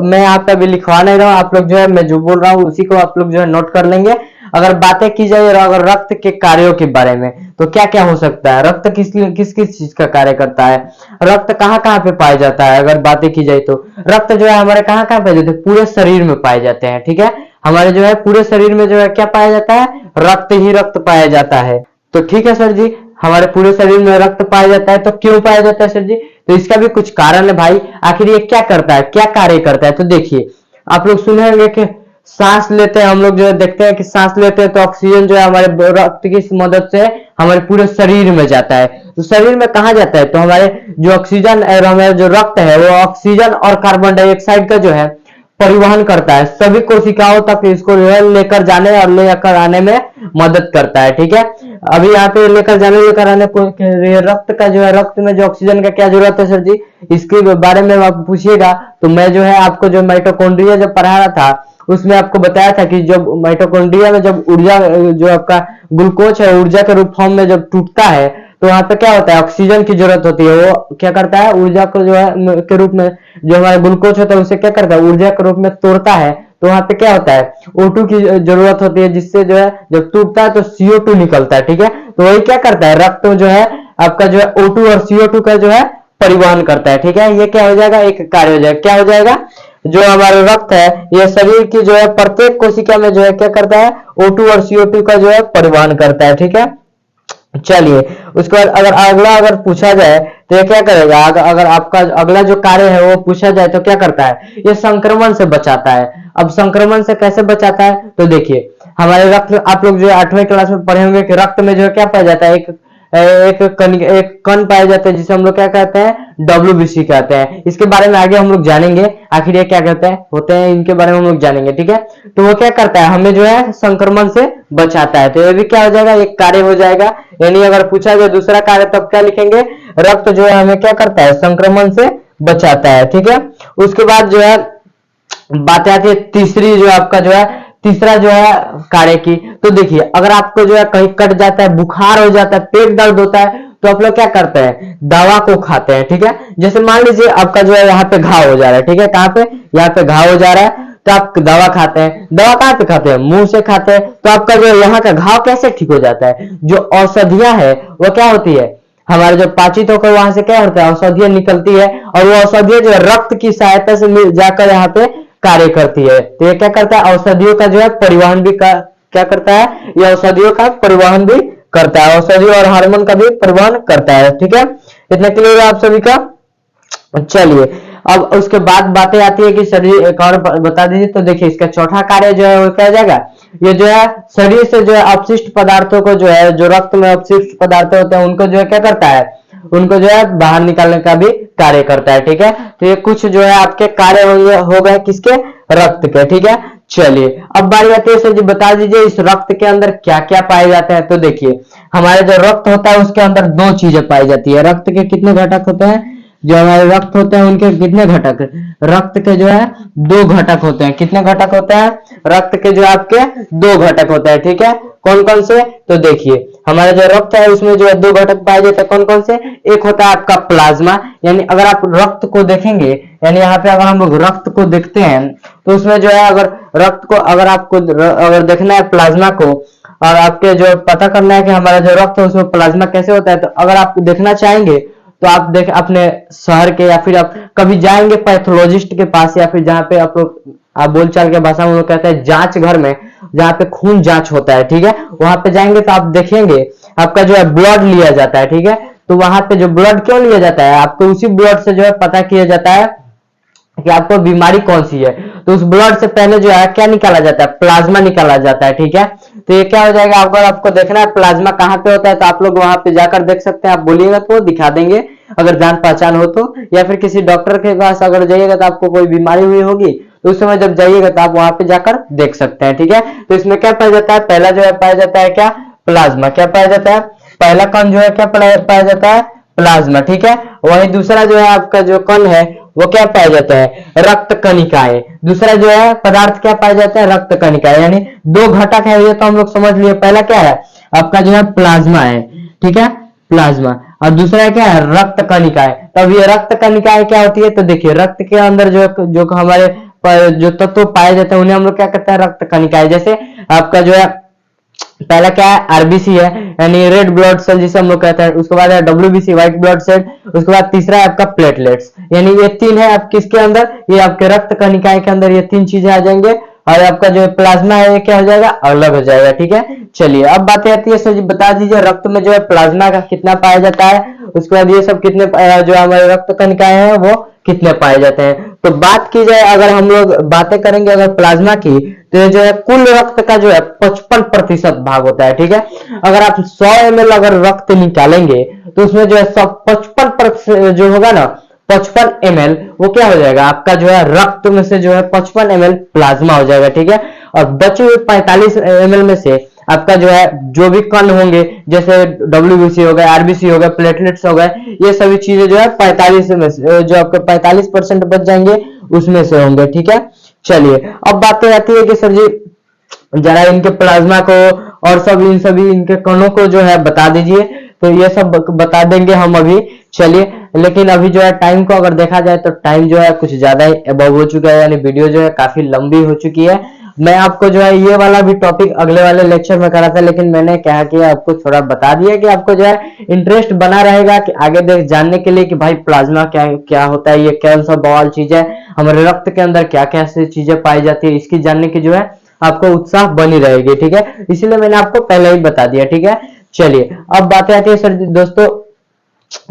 मैं यहाँ पे अभी लिखवा नहीं रहा हूँ, आप लोग जो है मैं जो बोल रहा हूँ उसी को आप लोग जो है नोट कर लेंगे। अगर बातें की जाए अगर रक्त के कार्यों के बारे में तो क्या क्या हो सकता है, रक्त किस किस किस चीज का कार्य करता है, रक्त कहाँ कहाँ पे पाया जाता है। अगर बातें की जाए तो रक्त जो है हमारे कहाँ कहाँ पाए जाते हैं, पूरे शरीर में पाए जाते हैं। ठीक है, हमारे जो है पूरे शरीर में जो है क्या पाया जाता है, रक्त ही रक्त पाया जाता है। तो ठीक है सर जी, हमारे पूरे शरीर में रक्त पाया जाता है, तो क्यों पाया जाता है सर जी, तो इसका भी कुछ कारण है भाई। आखिर ये क्या करता है, क्या कार्य करता है। तो देखिए आप लोग सुने होंगे कि सांस लेते हैं हम लोग जो है, देखते हैं कि सांस लेते हैं तो ऑक्सीजन जो है हमारे रक्त की मदद से हमारे पूरे शरीर में जाता है। तो शरीर में कहाँ जाता है, तो हमारे जो ऑक्सीजन और हमारे जो रक्त है वो ऑक्सीजन और कार्बन डाइऑक्साइड का जो है परिवहन करता है, सभी कोशिकाओं तक इसको लेकर जाने और लेकर आने में मदद करता है। ठीक है, अभी यहाँ पे लेकर जाने लेकर आने को रक्त का जो है, रक्त में जो ऑक्सीजन का क्या जरूरत है सर जी, इसके बारे में आप पूछिएगा तो मैं जो है आपको जो माइटोकॉन्ड्रिया जब पढ़ा रहा था उसमें आपको बताया था कि जब माइटोकॉन्ड्रिया में जब ऊर्जा जो आपका ग्लूकोज है ऊर्जा के रूप फॉर्म में जब टूटता है तो वहां पे क्या होता है, ऑक्सीजन की जरूरत होती है। वो क्या करता है, ऊर्जा को जो है के रूप में जो हमारा ग्लूकोज होता है उसे क्या करता है, ऊर्जा के रूप में तोड़ता है। तो वहां पे क्या होता है, O2 की जरूरत होती है, जिससे जो है जब टूटता है तो CO2 निकलता है। ठीक है, तो वही क्या करता है, रक्त जो है आपका जो है O2 और CO2 का जो है परिवहन करता है। ठीक है, ये क्या हो जाएगा, एक कार्य हो जाएगा। क्या हो जाएगा, जो हमारा रक्त है ये शरीर की जो है प्रत्येक कोशिका में जो है क्या करता है, O2 और CO2 का जो है परिवहन करता है। ठीक है, चलिए उसके बाद अगर पूछा जाए तो ये क्या करेगा, अगर आपका अगला जो कार्य है वो पूछा जाए तो क्या करता है, ये संक्रमण से बचाता है। अब संक्रमण से कैसे बचाता है, तो देखिए हमारे रक्त, आप लोग जो 8वीं क्लास में पढ़े होंगे कि रक्त में जो है क्या पाया जाता है, एक कण पाया जाता है जिसे हम लोग क्या कहते हैं, WBC कहते हैं। इसके बारे में आगे हम लोग जानेंगे, आखिर ये क्या कहते हैं होते हैं, इनके बारे में हम लोग जानेंगे। ठीक है, तो वो क्या करता है, हमें जो है संक्रमण से बचाता है। तो ये भी क्या हो जाएगा, एक कार्य हो जाएगा। यानी अगर पूछा जाए दूसरा कार्य तब क्या लिखेंगे, रक्त जो है हमें क्या करता है, संक्रमण से बचाता है। ठीक है, उसके बाद जो है बात आती है तीसरी जो आपका जो है तीसरा जो है कार्य की। तो देखिए अगर आपको जो है कहीं कट जाता है, बुखार हो जाता है, पेट दर्द होता है तो आप लोग क्या करते हैं, दवा को खाते हैं। ठीक है, जैसे मान लीजिए आपका जो है यहाँ पे घाव हो जा रहा है, ठीक है, कहाँ पे, यहाँ पे घाव हो जा रहा है तो आप दवा खाते हैं। दवा कहाँ पे खाते हैं, मुंह से खाते हैं। तो आपका जो यहाँ का घाव कैसे ठीक हो जाता है, जो औषधियां है वो क्या होती है, हमारे जो पाचित होकर वहां से क्या होता है, औषधियां निकलती है और वो औषधियां जो है रक्त की सहायता से जाकर यहाँ पे कार्य करती है। तो ये क्या करता है, औषधियों का जो है परिवहन भी क्या करता है, ये औषधियों का परिवहन भी करता है, औषधि और हार्मोन का भी परिवहन करता है। ठीक है, इतना क्लियर है आप सभी का। चलिए अब उसके बाद बातें आती है कि शरीर, एक और बता दीजिए। तो देखिए इसका चौथा कार्य जो है वो क्या जाएगा, ये जो है शरीर से जो है अपशिष्ट पदार्थों को जो है, जो रक्त में अपशिष्ट पदार्थ होते हैं उनको जो है क्या करता है, उनको जो है बाहर निकालने का भी कार्य करता है। ठीक है, तो ये कुछ जो है आपके कार्य हो गए किसके, रक्त के। ठीक है, चलिए अब बारी आती है सर जी बता दीजिए इस रक्त के अंदर क्या क्या पाए जाते हैं। तो देखिए हमारे जो रक्त होता है उसके अंदर दो चीजें पाई जाती है। रक्त के कितने घटक होते हैं, जो हमारे रक्त होते हैं उनके कितने घटक, रक्त के जो है दो घटक होते हैं। कितने घटक होते हैं, रक्त के जो आपके दो घटक होते हैं। ठीक है, कौन कौन से, तो देखिए हमारा जो रक्त है उसमें जो है दो घटक पाए जाते हैं। कौन कौन से, एक होता है आपका प्लाज्मा, यानी अगर आप रक्त को देखेंगे, यानी यहाँ पे अगर हम लोग रक्त को देखते हैं तो उसमें जो है अगर रक्त को अगर आपको अगर देखना है प्लाज्मा को, और आपके जो पता करना है कि हमारा जो रक्त है उसमें प्लाज्मा कैसे होता है, तो अगर आप देखना चाहेंगे तो आप देख अपने शहर के या फिर आप कभी जाएंगे पैथोलॉजिस्ट के पास, या फिर जहाँ पे आप लोग आप बोलचाल के भाषा में लोग कहते हैं जांच घर में, जहाँ पे खून जांच होता है। ठीक है, वहां पे जाएंगे तो आप देखेंगे आपका जो है ब्लड लिया जाता है। ठीक है, तो वहां पे जो ब्लड क्यों लिया जाता है, आपको उसी ब्लड से जो है पता किया जाता है कि आपको बीमारी कौन सी है। तो उस ब्लड से पहले जो है क्या निकाला जाता है, प्लाज्मा निकाला जाता है। ठीक है, तो ये क्या हो जाएगा, अगर आपको देखना है प्लाज्मा कहाँ पे होता है तो आप लोग वहां पे जाकर देख सकते हैं। आप बोलिएगा तो दिखा देंगे अगर जान पहचान हो तो, या फिर किसी डॉक्टर के पास अगर जाइएगा तो आपको कोई बीमारी हुई होगी तो उस समय जब जाइएगा तो आप वहां पे जाकर देख सकते हैं। ठीक है, तो इसमें क्या पाया जाता है, पहला जो है पाया जाता है क्या, प्लाज्मा। क्या पाया जाता है, पहला कण जो है क्या पाया जाता है, प्लाज्मा। ठीक है, वही दूसरा जो है आपका जो कण है वो क्या पाया जाता है, रक्त कणिकाएं। दूसरा जो है पदार्थ क्या पाया जाता है, रक्त कणिकाएं। यानी दो घटक है ये तो हम लोग समझ लिए। पहला क्या है आपका जो है प्लाज्मा है, ठीक है, प्लाज्मा। और दूसरा क्या है, रक्त कणिकाएं। तब ये रक्त कणिकाएं क्या होती है, तो देखिए रक्त के अंदर जो हमारे जो तत्व पाए जाते हैं उन्हें हम लोग क्या कहते हैं, रक्त कणिकाएं। जैसे आपका जो है पहला क्या है, आरबीसी है यानी रेड ब्लड सेल जिसे हम लोग कहते हैं। उसके बाद है डब्ल्यूबीसी व्हाइट ब्लड सेल। उसके बाद तीसरा है आपका प्लेटलेट्स। यानी ये तीन है आप किसके अंदर, ये आपके रक्त कणिकाएं के अंदर ये तीन चीजें आ जाएंगे। और आपका जो प्लाज्मा है ये क्या हो जाएगा, अलग हो जाएगा, ठीक है। चलिए अब बातें आती है सर जी, बता दीजिए रक्त में जो है प्लाज्मा का कितना पाया जाता है। उसके बाद ये सब कितने जो हमारे रक्त कणिकाएं हैं वो कितने पाए जाते हैं। तो बात की जाए अगर हम लोग बातें करेंगे अगर प्लाज्मा की, तो ये जो है कुल रक्त का जो है 55% भाग होता है, ठीक है। अगर आप 100 ml अगर रक्त निकालेंगे तो उसमें जो है सब 55% जो होगा ना, 55 ml वो क्या हो जाएगा आपका जो है रक्त में से जो है 55 ml प्लाज्मा हो जाएगा, ठीक है। और बचे हुए 45 ml में से आपका जो है जो भी कण होंगे जैसे डब्ल्यूबीसी हो गए, आरबीसी हो गए, प्लेटलेट्स हो गए, ये सभी चीजें जो है 45 में से जो आपके 45% बच जाएंगे उसमें से होंगे, ठीक है। चलिए अब बातें आती है कि सर जी जरा इनके प्लाज्मा को और सब इन सभी इनके कणों को जो है बता दीजिए। तो ये सब बता देंगे हम अभी। चलिए लेकिन अभी जो है टाइम को अगर देखा जाए तो टाइम जो है कुछ ज्यादा ही अबव हो चुका है, यानी वीडियो जो है काफी लंबी हो चुकी है। मैं आपको जो है ये वाला भी टॉपिक अगले वाले लेक्चर में करा था, लेकिन मैंने क्या किया आपको थोड़ा बता दिया कि आपको जो है इंटरेस्ट बना रहेगा कि आगे देख जानने के लिए कि भाई प्लाज्मा क्या क्या होता है, ये कौन सा बवाल चीज है, हमारे रक्त के अंदर क्या क्या चीजें पाई जाती है, इसकी जानने की जो है आपको उत्साह बनी रहेगी, ठीक है। इसीलिए मैंने आपको पहले ही बता दिया, ठीक है। चलिए अब बातें आती है सर दोस्तों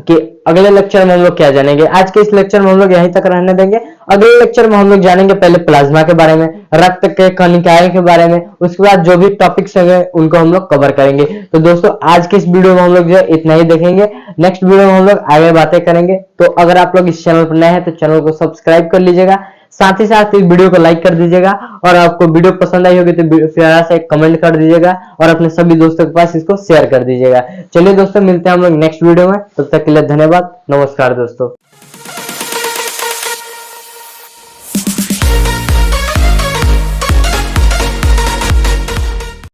कि अगले लेक्चर में हम लोग क्या जानेंगे। आज के इस लेक्चर में हम लोग यहीं तक रहने देंगे। अगले लेक्चर में हम लोग जानेंगे पहले प्लाज्मा के बारे में, रक्त के कणिकाएं के बारे में, उसके बाद जो भी टॉपिक्स हैं उनको हम लोग कवर करेंगे। तो दोस्तों आज के इस वीडियो में हम लोग जो है इतना ही देखेंगे। नेक्स्ट वीडियो में हम लोग आगे बातें करेंगे। तो अगर आप लोग इस चैनल पर नए हैं तो चैनल को सब्सक्राइब कर लीजिएगा, साथ ही साथ इस वीडियो को लाइक कर दीजिएगा, और आपको वीडियो पसंद आई होगी तो प्यारा से एक कमेंट कर दीजिएगा, और अपने सभी दोस्तों के पास इसको शेयर कर दीजिएगा। चलिए दोस्तों मिलते हैं हम लोग नेक्स्ट वीडियो में, तब तक के लिए धन्यवाद, नमस्कार दोस्तों।